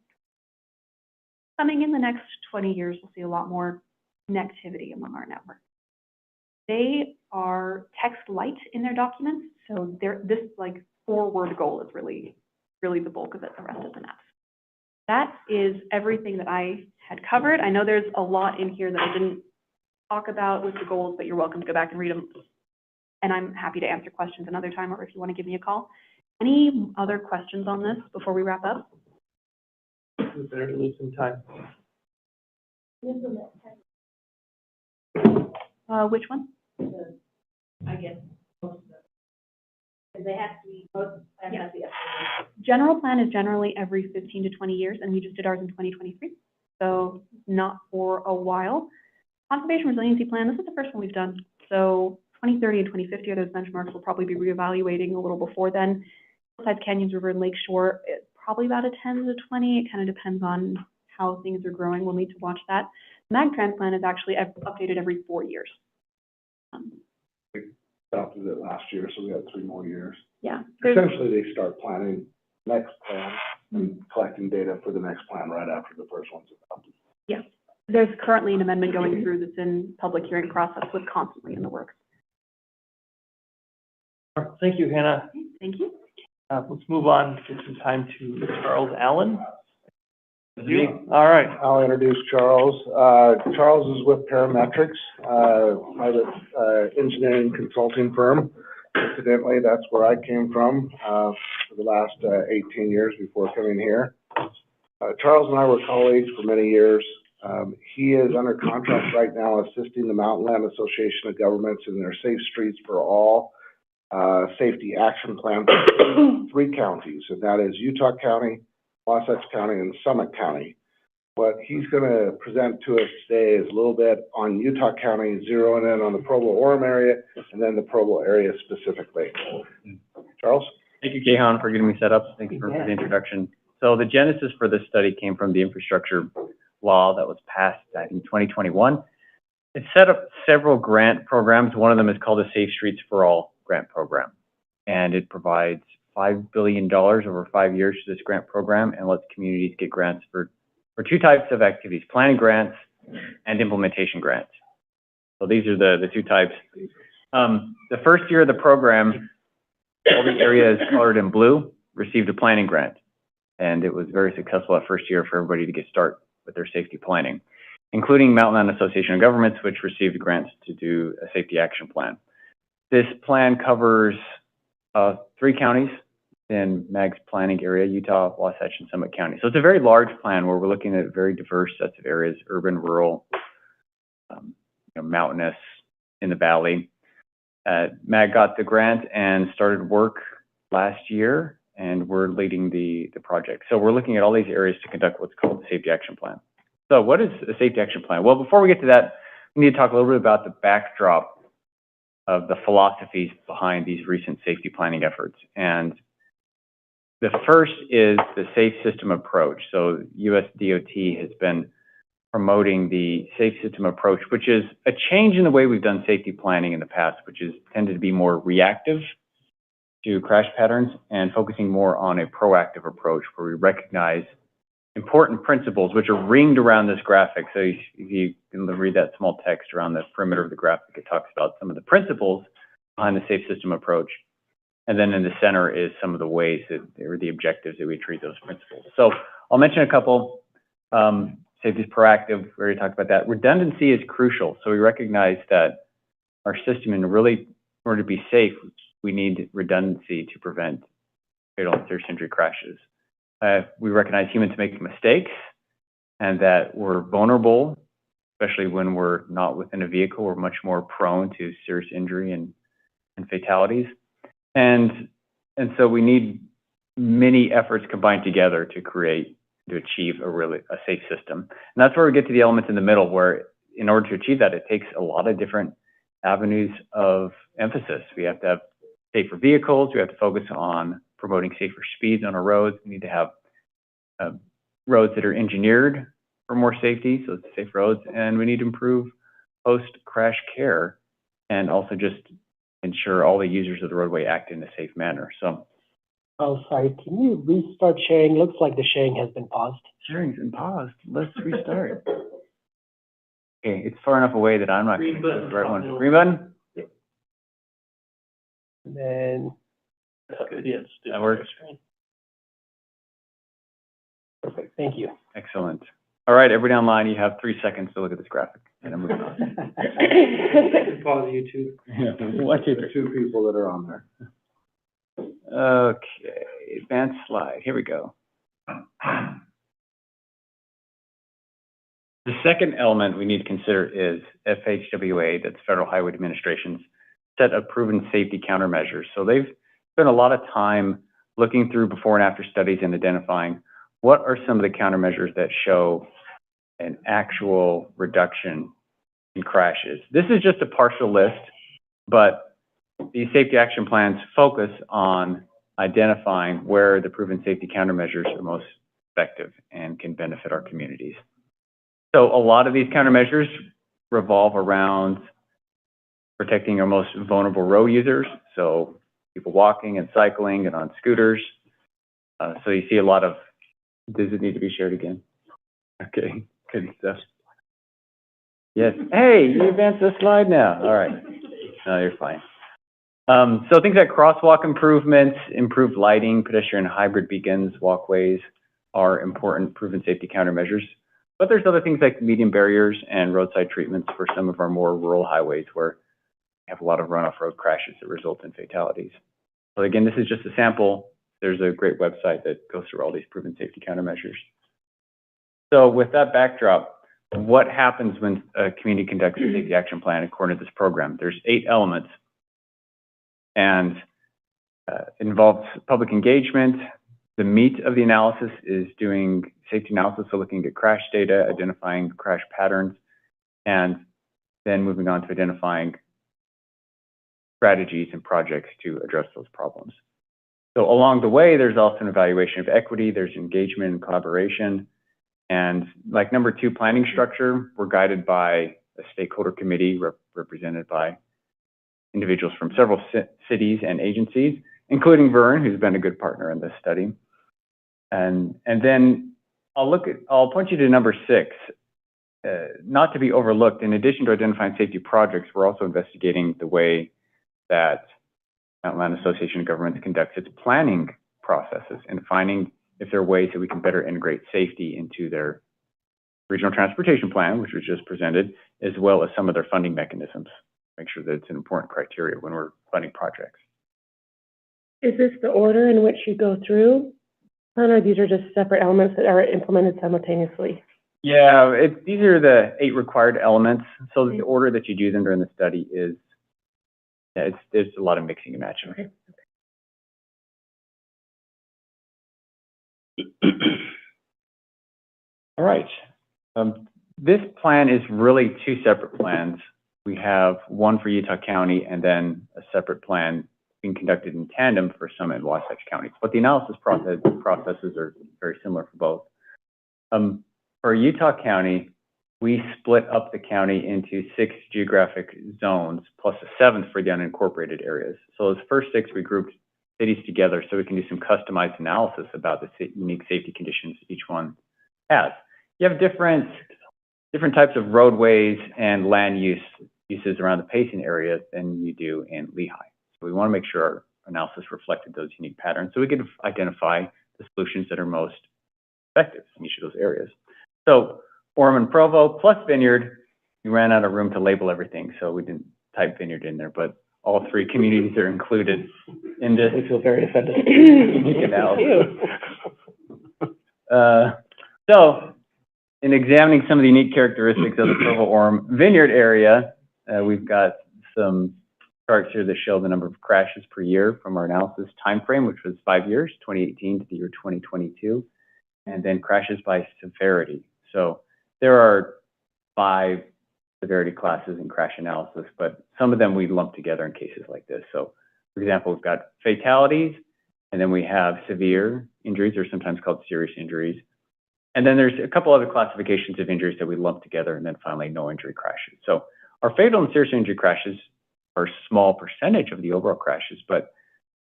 Coming in the next 20 years, we'll see a lot more connectivity among our network. They are text light in their documents, so this like forward goal is really the bulk of it, the rest of the maps. That is everything that I had covered. I know there's a lot in here that I didn't talk about with the goals, but you're welcome to go back and read them. And I'm happy to answer questions another time, or if you want to give me a call. Any other questions on this before we wrap up? It's better to lose some time. Which one? I guess, most of them. Because they have to be, most plans have to be updated. General plan is generally every 15 to 20 years, and we just did ours in 2023, so not for a while. Conservation resiliency plan, this is the first one we've done. So 2030 and 2050 are those benchmarks. We'll probably be reevaluating a little before then. Besides Canyons, River, and Lakeshore, it's probably about a 10 to 20. It kind of depends on how things are growing. We'll need to watch that. MAG Trans plan is actually updated every 4 years. Adopted it last year, so we got 3 more years. Yeah. Essentially, they start planning next plan and collecting data for the next plan right after the first one's adopted. Yeah. There's currently an amendment going through that's in public hearing process with constantly in the works. All right, thank you, Hannah. Thank you. Let's move on, get some time to Charles Allen. All right. I'll introduce Charles. Charles is with Parametrics, private engineering consulting firm. Incidentally, that's where I came from for the last 18 years before coming here. Charles and I were colleagues for many years. He is under contract right now assisting the Mountainland Association of Governments in their Safe Streets for All safety action plan for 3 counties, and that is Utah County, Wasatch County, and Summit County. What he's going to present to us today is a little bit on Utah County, zeroing in on the Provo-Orem area, and then the Provo area specifically. Charles? Thank you, Kehan, for getting me set up. Thank you for the introduction. So the genesis for this study came from the infrastructure law that was passed back in 2021. It set up several grant programs. One of them is called the Safe Streets for All grant program, and it provides $5 billion over 5 years to this grant program and lets communities get grants for 2 types of activities: planning grants and implementation grants. So these are the 2 types. The first year of the program, all the areas colored in blue received a planning grant, and it was very successful that first year for everybody to get started with their safety planning, including Mountainland Association of Governments, which received grants to do a safety action plan. This plan covers 3 counties in MAG's planning area: Utah, Wasatch, and Summit County. So it's a very large plan where we're looking at very diverse sets of areas: urban, rural, mountainous, in the valley. MAG got the grant and started work last year, and we're leading the project. So we're looking at all these areas to conduct what's called the safety action plan. So what is a safety action plan? Well, before we get to that, we need to talk a little bit about the backdrop of the philosophies behind these recent safety planning efforts. And the first is the safe system approach. So US DOT has been promoting the safe system approach, which is a change in the way we've done safety planning in the past, which is tended to be more reactive to crash patterns and focusing more on a proactive approach where we recognize important principles, which are ringed around this graphic. So if you can read that small text around the perimeter of the graphic, it talks about some of the principles behind the safe system approach. And then in the center is some of the ways that, or the objectives that we treat those principles. So I'll mention a couple. Safety is proactive, we already talked about that. Redundancy is crucial. So we recognize that our system, in order to be safe, we need redundancy to prevent fatal and serious injury crashes. We recognize humans make mistakes and that we're vulnerable, especially when we're not within a vehicle. We're much more prone to serious injury and and fatalities. And so we need many efforts combined together to achieve a safe system. And that's where we get to the elements in the middle, where in order to achieve that, it takes a lot of different avenues of emphasis. We have to have safer vehicles. We have to focus on promoting safer speeds on our roads. We need to have roads that are engineered for more safety, so it's safe roads. And we need to improve post-crash care and also just ensure all the users of the roadway act in a safe manner. So, Oh, sorry, can you restart sharing? Looks like the sharing has been paused. sharing's been paused. Let's restart. Okay, it's far enough away that I'm not going to press the right one. Green button? And then, That's good, yes. That works. perfect, thank you. Excellent. All right, everybody online, you have 3 seconds to look at this graphic, and I'm moving on. Pause YouTube. The two people that are on there. Okay, advanced slide. Here we go. The second element we need to consider is FHWA, that's Federal Highway Administration's set of proven safety countermeasures. So they've spent a lot of time looking through before and after studies and identifying what are some of the countermeasures that show an actual reduction in crashes. This is just a partial list, but these safety action plans focus on identifying where the proven safety countermeasures are most effective and can benefit our communities. So a lot of these countermeasures revolve around protecting our most vulnerable road users, so people walking and cycling and on scooters. So you see a lot of, does it need to be shared again? Okay, good stuff. Yes, hey, you advanced the slide now. All right, no, you're fine. So things like crosswalk improvements, improved lighting, pedestrian hybrid beacons, walkways are important proven safety countermeasures. But there's other things like median barriers and roadside treatments for some of our more rural highways where we have a lot of runoff road crashes that result in fatalities. So again, this is just a sample. There's a great website that goes through all these proven safety countermeasures. So with that backdrop, what happens when a community conducts a safety action plan according to this program? There's 8 elements, and it involves public engagement. The meat of the analysis is doing safety analysis, so looking at crash data, identifying crash patterns, and then moving on to identifying strategies and projects to address those problems. So along the way, there's also an evaluation of equity, there's engagement and collaboration. And like number 2, planning structure, we're guided by a stakeholder committee represented by individuals from several cities and agencies, including Vern, who's been a good partner in this study. And then I'll point you to number 6, not to be overlooked. In addition to identifying safety projects, we're also investigating the way that Mountainland Association of Governments conducts its planning processes and finding if there are ways that we can better integrate safety into their regional transportation plan, which was just presented, as well as some of their funding mechanisms. Make sure that it's an important criteria when we're funding projects. Is this the order in which you go through, or these are just separate elements that are implemented simultaneously? Yeah, these are the 8 required elements. So the order that you do them during the study is, there's a lot of mixing and matching. Okay. All right. This plan is really 2 separate plans. We have one for Utah County and then a separate plan being conducted in tandem for Summit and Wasatch counties. But the analysis processes are very similar for both. For Utah County, we split up the county into 6 geographic zones plus a 7th for the unincorporated areas. So those first 6, we grouped cities together so we can do some customized analysis about the unique safety conditions each one has. You have different types of roadways and land uses around the Payson area than you do in Lehigh. So we want to make sure our analysis reflected those unique patterns so we could identify the solutions that are most effective in each of those areas. So Orem and Provo plus Vineyard, we ran out of room to label everything, so we didn't type Vineyard in there, but all 3 communities are included in this. We feel very offended. Unique analysis. So in examining some of the unique characteristics of the Provo Orem Vineyard area, we've got some charts here that show the number of crashes per year from our analysis timeframe, which was 5 years, 2018 to the year 2022, and then crashes by severity. So there are 5 severity classes in crash analysis, but some of them we lump together in cases like this. So, for example, we've got fatalities, and then we have severe injuries, or sometimes called serious injuries. And then there's a couple other classifications of injuries that we lump together, and then finally no injury crashes. So our fatal and serious injury crashes are a small percentage of the overall crashes, but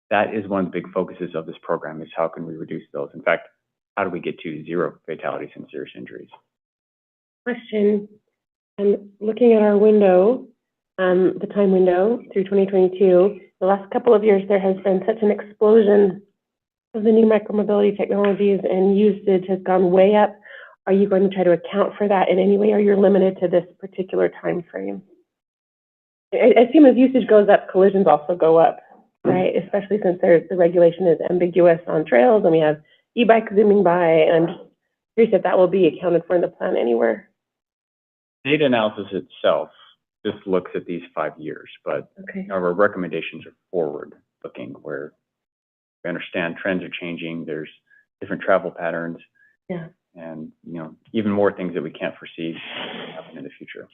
that is one of the big focuses of this program, is how can we reduce those? In fact, how do we get to 0 fatalities and serious injuries? Question, I'm looking at our window, the time window through 2022. The last couple of years, there has been such an explosion of the new micromobility technologies, and usage has gone way up. Are you going to try to account for that in any way, or you're limited to this particular time frame? I assume as usage goes up, collisions also go up, right? Especially since the regulation is ambiguous on trails, and we have e-bikes zooming by, and I'm just curious if that will be accounted for in the plan anywhere. Data analysis itself just looks at these 5 years, but Okay. our recommendations are forward-looking, where we understand trends are changing, there's different travel patterns, Yeah. and even more things that we can't foresee happen in the future.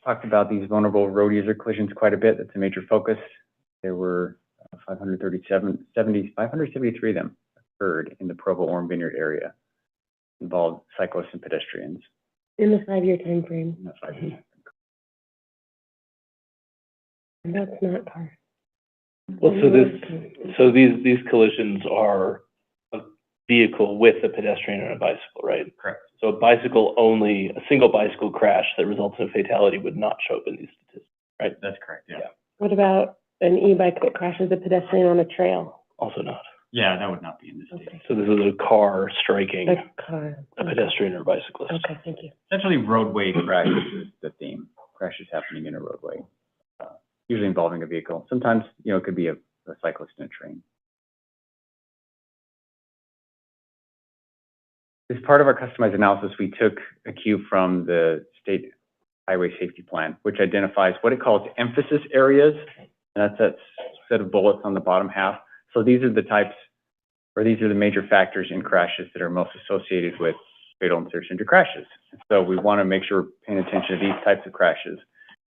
Talked about these vulnerable road user collisions quite a bit. That's a major focus. There were 573 of them occurred in the Provo Orm Vineyard area, involved cyclists and pedestrians. In the 5-year time frame. In the 5 years. And that's not cars. Well, so these collisions are a vehicle with a pedestrian and a bicycle, right? Correct. So a single bicycle crash that results in a fatality would not show up in these statistics, right? That's correct, yeah. What about an e-bike that crashes a pedestrian on a trail? Also not. Yeah, that would not be in this data. Okay. So this is a car striking A car. a pedestrian or bicyclist. Okay, thank you. Essentially, roadway crashes is the theme. Crashes happening in a roadway, usually involving a vehicle. Sometimes, it could be a cyclist in a train. As part of our customized analysis, we took a cue from the state highway safety plan, which identifies what it calls emphasis areas. And that's that set of bullets on the bottom half. So these are the types, or these are the major factors in crashes that are most associated with fatal and serious injury crashes. So we want to make sure we're paying attention to these types of crashes.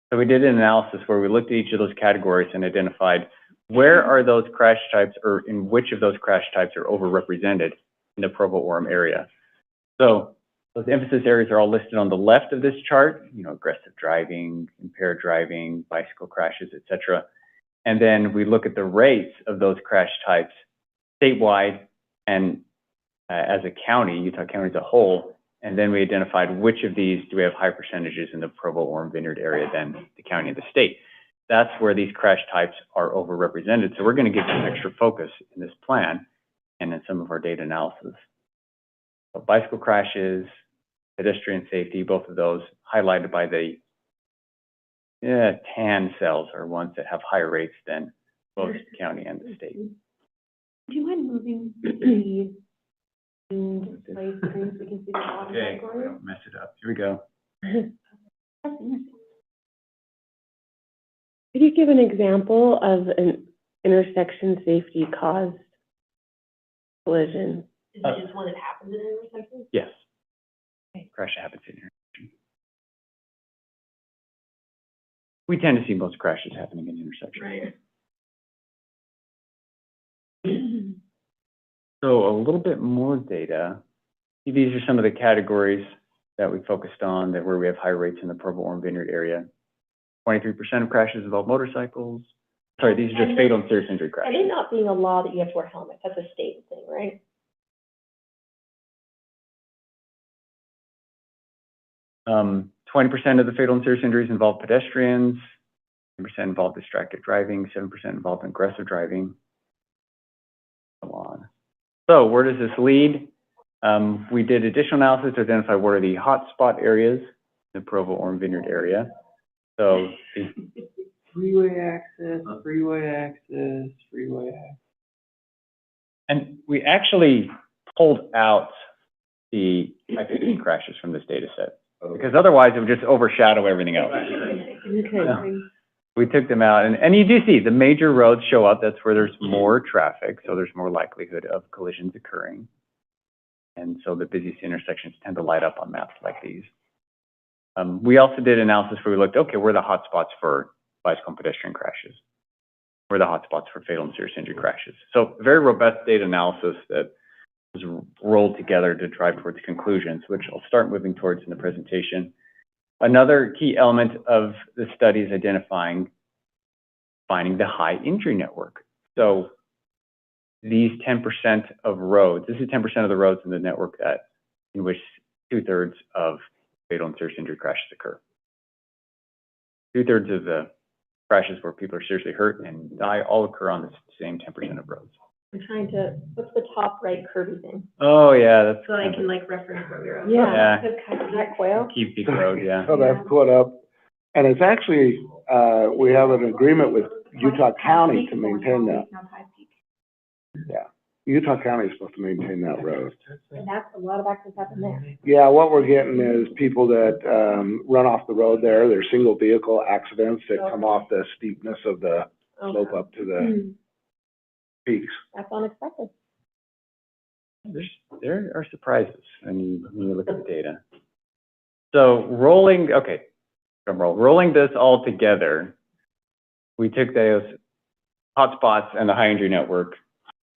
So we did an analysis where we looked at each of those categories and identified where are those crash types, or in which of those crash types are overrepresented in the Provo Orem area. So those emphasis areas are all listed on the left of this chart, aggressive driving, impaired driving, bicycle crashes, etc. And then we look at the rates of those crash types statewide and as a county, Utah County as a whole, and then we identified which of these do we have high percentages in the Provo Orem Vineyard area than the county and the state. That's where these crash types are overrepresented. So we're going to give them extra focus in this plan and in some of our data analysis. So bicycle crashes, pedestrian safety, both of those highlighted by the tan cells are ones that have higher rates than both the county and the state. Do you mind moving the display screen so we can see the bottom Okay, category? don't mess it up. Here we go. Could you give an example of an intersection safety caused collision? Is it just one that happens in an intersection? Yes. Okay. Crash happens in intersection. We tend to see most crashes happening in intersections. Right. So a little bit more data. These are some of the categories that we focused on where we have high rates in the Provo Orem Vineyard area. 23% of crashes involve motorcycles. Sorry, these are just fatal and serious injury crashes. And it not being a law that you have to wear helmets, that's a state thing, right? 20% of the fatal and serious injuries involve pedestrians, 10% involve distracted driving, 7% involve aggressive driving. Come on. So where does this lead? We did additional analysis to identify what are the hotspot areas in the Provo Orem Vineyard area. So Freeway access, freeway access, freeway access. and we actually pulled out the I-50 crashes from this data set. because otherwise it would just overshadow everything else. Okay. We took them out, and you do see the major roads show up. That's where there's more traffic, so there's more likelihood of collisions occurring. And so the busiest intersections tend to light up on maps like these. We also did analysis where we looked, okay, where are the hotspots for bicycle and pedestrian crashes? Where are the hotspots for fatal and serious injury crashes? So very robust data analysis that was rolled together to drive towards conclusions, which I'll start moving towards in the presentation. Another key element of the study is finding the high injury network. So these 10% of roads, this is 10% of the roads in the network in which 2/3 of fatal and serious injury crashes occur. 2/3 of the crashes where people are seriously hurt and die all occur on the same 10% of roads. I'm trying to, what's the top right curvy thing? Oh, yeah, that's So I can like reference where we're at. Yeah. Is that quail? Keep Peak Road, yeah. So that's put up, and it's actually, we have an agreement with Utah County to maintain that. Yeah, Utah County is supposed to maintain that road. And that's a lot of accidents happen there. Yeah, what we're getting is people that, run off the road there. They're single vehicle accidents that come off the steepness of the slope up to the peaks. That's unexpected. There are surprises when you look at the data. So rolling this all together, we took those hotspots and the high injury network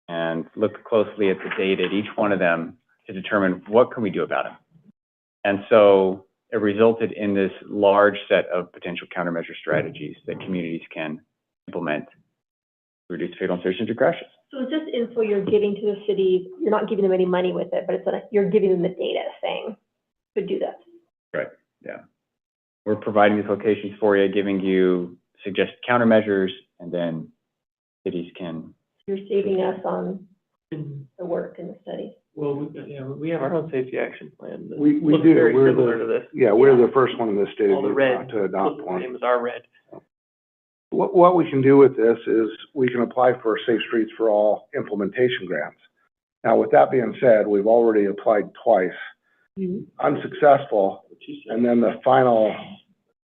and looked closely at the data at each one of them to determine what can we do about it. And so it resulted in this large set of potential countermeasure strategies that communities can implement to reduce fatal and serious injury crashes. So is this info you're giving to the cities, you're not giving them any money with it, but you're giving them the data saying, to do this? Right, yeah. We're providing these locations for you, giving you suggested countermeasures, and then cities can. You're saving us on the work and the study. Well, we have our own safety action plan. that We looks do. very We're similar to this. Yeah, we're the first one in the state All the of red, Utah to adopt the one. same as our red. What we can do with this is we can apply for Safe Streets for All implementation grants. Now, with that being said, we've already applied twice, unsuccessful, and then the final,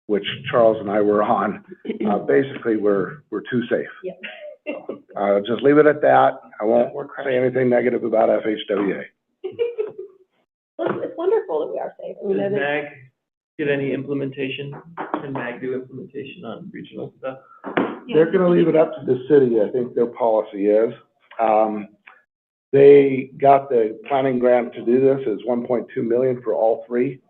which Charles and I were on, basically we're too safe. Yep. Just leave it at that. I won't say anything negative about FHWA. Well, it's wonderful that we are safe. I mean, Does MAG get any implementation? Can MAG do implementation on regional stuff? They're gonna leave it up to the city, I think their policy is. They got the planning grant to do this, it's 1.2 million for all three.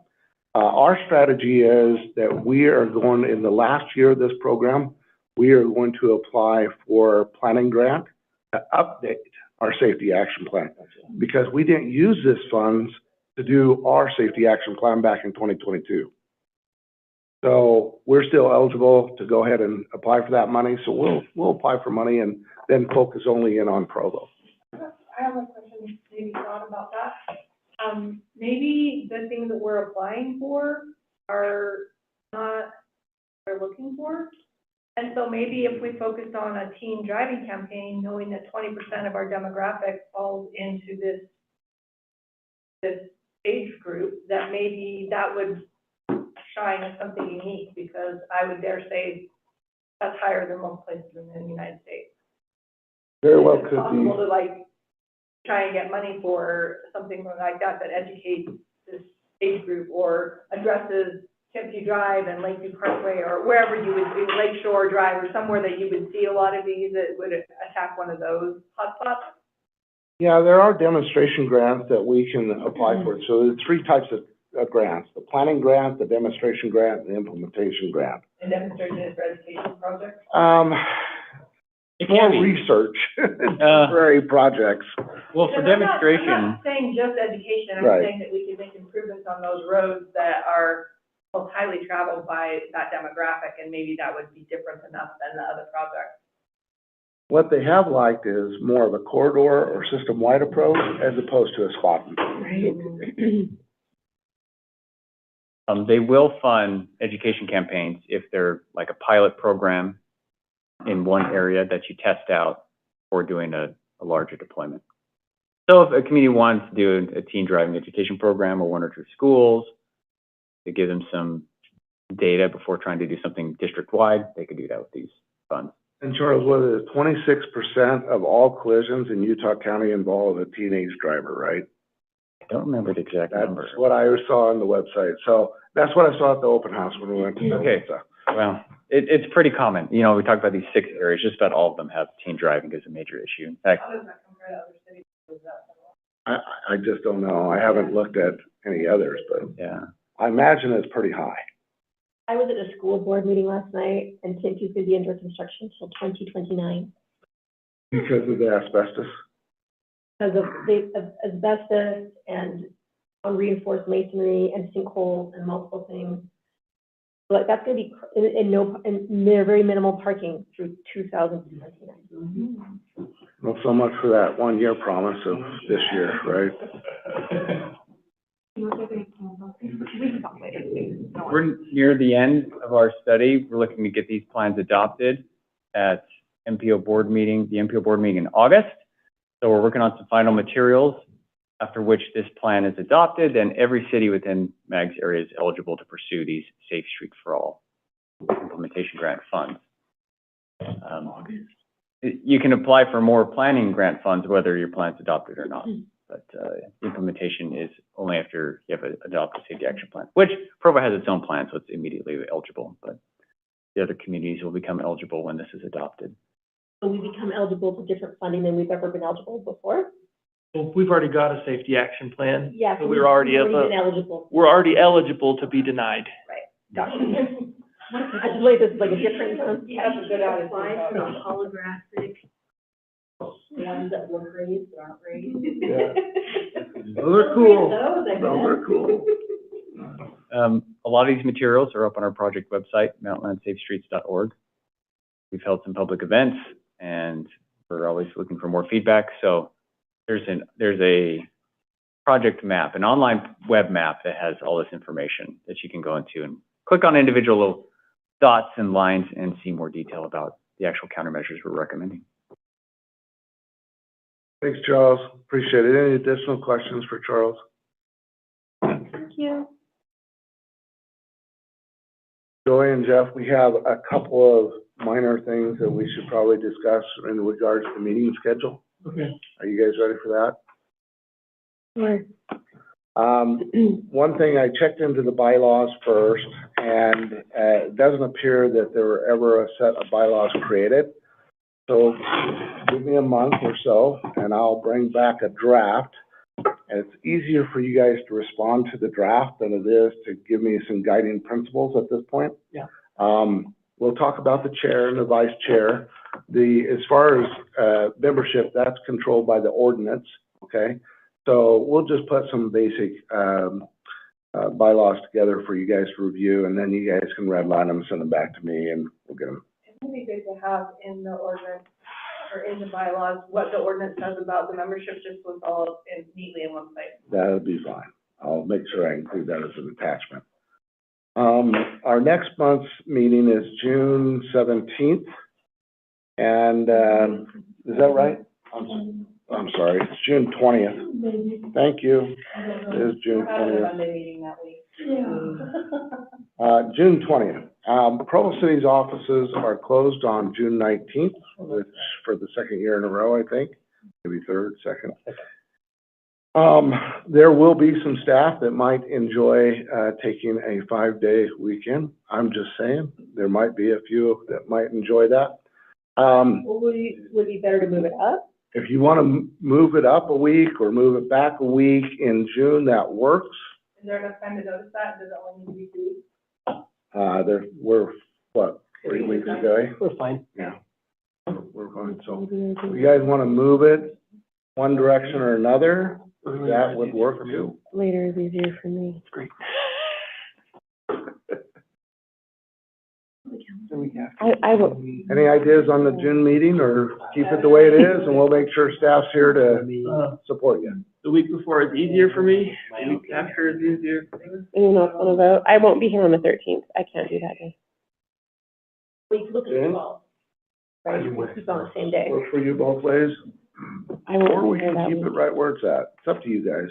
Our strategy is that we are going, in the last year of this program, we are going to apply for planning grant to update our safety action plan. Because we didn't use this funds to do our safety action plan back in 2022. So we're still eligible to go ahead and apply for that money. So we'll apply for money and then focus only in on Provo. I have a question, maybe thought about that. Maybe the things that we're applying for are not what we're looking for. And so maybe if we focused on a teen driving campaign, knowing that 20% of our demographic falls into this age group, that maybe that would shine as something unique, because I would dare say that's higher than most places in the United States. Very well Is it could possible be. to like try and get money for something like that, that educates this age group or addresses Kempsey Drive and Lakeview Parkway, or wherever you would, Lakeshore Drive, or somewhere that you would see a lot of these that would attack one of those hotspots? Yeah, there are demonstration grants that we can apply for. So there's three types of grants: the planning grant, the demonstration grant, and the implementation grant. And demonstration is for education projects? It More can be. research, temporary projects. Well, for Because demonstration. I'm not saying just education, I'm Right. saying that we can make improvements on those roads that are most highly traveled by that demographic, and maybe that would be different enough than the other projects. What they have liked is more of a corridor or system-wide approach as opposed to a spot. They will fund education campaigns if they're like a pilot program in one area that you test out or doing a larger deployment. So if a community wants to do a teen driving education program or one or two schools, to give them some data before trying to do something district-wide, they could do that with these funds. And Charles, what is it, 26% of all collisions in Utah County involve a teenage driver, right? I don't remember the exact number. That's what I saw on the website. So that's what I saw at the open house when we went to Okay. Salzl. Well, it's pretty common. You know, we talk about these 6 areas, just about all of them have teen driving as a major issue. In fact, How does that compare to other cities? Is that I just don't know. I haven't looked at any others, but yeah. I imagine it's pretty high. I was at a school board meeting last night and can't do the indoor construction till 2029 Because of the asbestos? because of the asbestos and unreinforced masonry and sinkholes and multiple things. Like, that's gonna be, and very minimal parking through 2029. Well, so much for that 1-year promise of this year, right? We can talk later. We're near the end of our study. We're looking to get these plans adopted at MPO board meeting, the MPO board meeting in August. So we're working on some final materials, after which this plan is adopted, and every city within MAG's area is eligible to pursue these Safe Streets for All implementation grant funds. You can apply for more planning grant funds, whether your plan's adopted or not. But implementation is only after you have adopted safety action plan, which Provo has its own plan, so it's immediately eligible. But the other communities will become eligible when this is adopted. So we become eligible to different funding than we've ever been eligible before? Well, we've already got a safety action plan. Yeah. So we're already been eligible. we're already eligible to be denied. Gotcha. I just like this is like a different. That's a good attitude. Apply for the holographic ones that were raised, that aren't raised. Yeah. Those are cool. Those, I guess. Those are cool. A lot of these materials are up on our project website, mountainlandsafestreets.org. We've held some public events, and we're always looking for more feedback. So there's a project map, an online web map that has all this information that you can go into and click on individual little dots and lines and see more detail about the actual countermeasures we're recommending. Thanks, Charles. Appreciate it. Any additional questions for Charles? Thank you. Joy and Jeff, we have a couple of minor things that we should probably discuss in regards to the meeting schedule. Okay. Are you guys ready for that? Sure. One thing, I checked into the bylaws first, and it doesn't appear that there were ever a set of bylaws created. So give me a month or so, and I'll bring back a draft. And it's easier for you guys to respond to the draft than it is to give me some guiding principles at this point. Yeah. We'll talk about the chair and the vice chair. As far as membership, that's controlled by the ordinance, okay? So we'll just put some basic bylaws together for you guys to review, and then you guys can redline them, send them back to me, and we'll get them. It would be good to have in the ordinance, or in the bylaws, what the ordinance says about the membership, just with all neatly in one place. That'll be fine. I'll make sure I include that as an attachment. Our next month's meeting is June 17th. And, is that right? I'm sorry, it's June 20th. Thank you. It is June We're having a 20th. Monday meeting that week. June 20th. Provo City's offices are closed on June 19th, which for the second year in a row, I think, maybe third, second. There will be some staff that might enjoy taking a 5-day weekend. I'm just saying, there might be a few that might enjoy that. Well, would it be better to move it up? If you want to move it up a week or move it back a week in June, that works. Is there enough time to notice that? Does it only need to be 2 weeks? We're, what, 3 weeks away? We're fine. Yeah, we're fine. So if you guys want to move it one direction or another, that would work too. Later is easier for me. Great. I will, Any ideas on the June meeting, or keep it the way it is, and we'll make sure staff's here to support you? The week before is easier for me, the week after is easier. you know, want to vote. I won't be here on the 13th. I can't do that day. We can look at Okay. the ball. Right, we keep on the same day. Work for you both ways, I won't or we be here can that keep it week. right where it's at. It's up to you guys.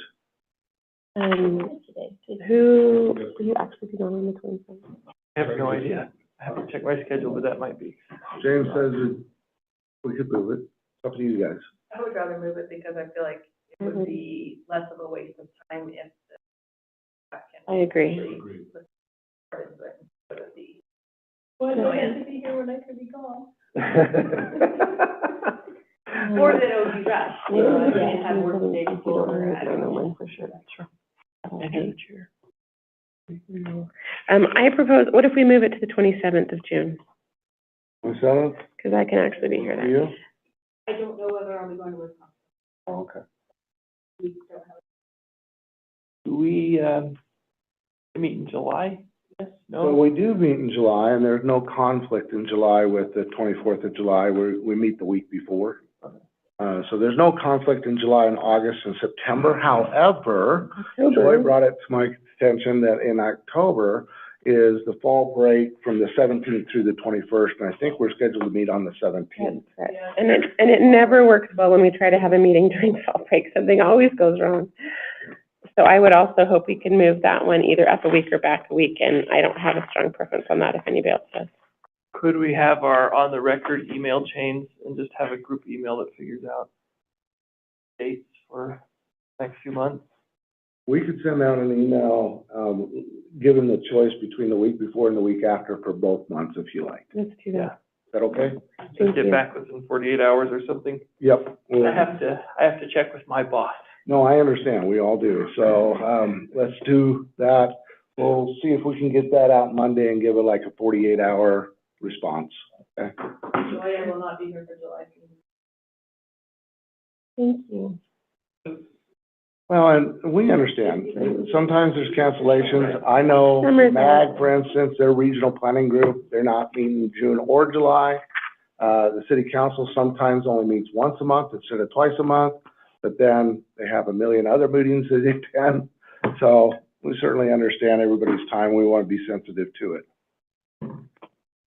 Who, will you actually be going on the 27th? I have no idea. I haven't checked my schedule, but that might be. James says that we could move it. It's up to you guys. I would rather move it because I feel like it would be less of a waste of time if the staff can. I agree. actually listen to it instead of the, well, no, I have to be here when I could be gone. Or that it would be rushed. Maybe we could Yeah, just have move work it the day if you before, don't know, I I don't know when know. for sure. Sure. Okay. chair. I propose, what if we move it to the 27th of June? 27th, Because I can actually be here then. you? I don't know whether I'll be going to Wisconsin. Oh, okay. We don't have. Do we, meet in July? Yes, So no? we do meet in July, and there's no conflict in July with the 24th of July, we meet the week before. So there's no conflict in July and August and September. However, Joy October. brought it to my attention that in October is the fall break from the 17th through the 21st, and I think we're scheduled to meet on the 17th. That's correct. And it never works well when we try to have a meeting during fall break. Something always goes wrong. So I would also hope we can move that one either up a week or back a week, and I don't have a strong preference on that if anybody else does. Could we have our on-the-record email chains and just have a group email that figures out dates for next few months? We could send out an email, given the choice between the week before and the week after for both months, if you like. Let's do that. Is that okay? Just Thank get you. back within 48 hours or something? Yep. I have to check with my boss. No, I understand, we all do. So, let's do that. We'll see if we can get that out Monday and give it like a 48-hour response. Okay? Joy, I will not be here for July. Thank you. Well, and we understand. Sometimes there's cancellations. I know Summer's MAG, for instance, their regional planning group, they're not meeting in June or July. The city council sometimes only meets once a month instead of twice a month, but then they have a million other meetings that they attend. So we certainly understand everybody's time. We want to be sensitive to it.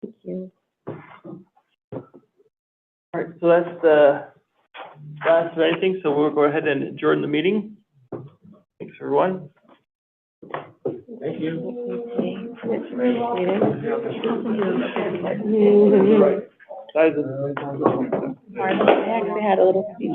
Thank you. All right, so that's the last of anything, so we'll go ahead and adjourn the meeting. Thanks, everyone. Thank you. Guys, I actually had a little speech.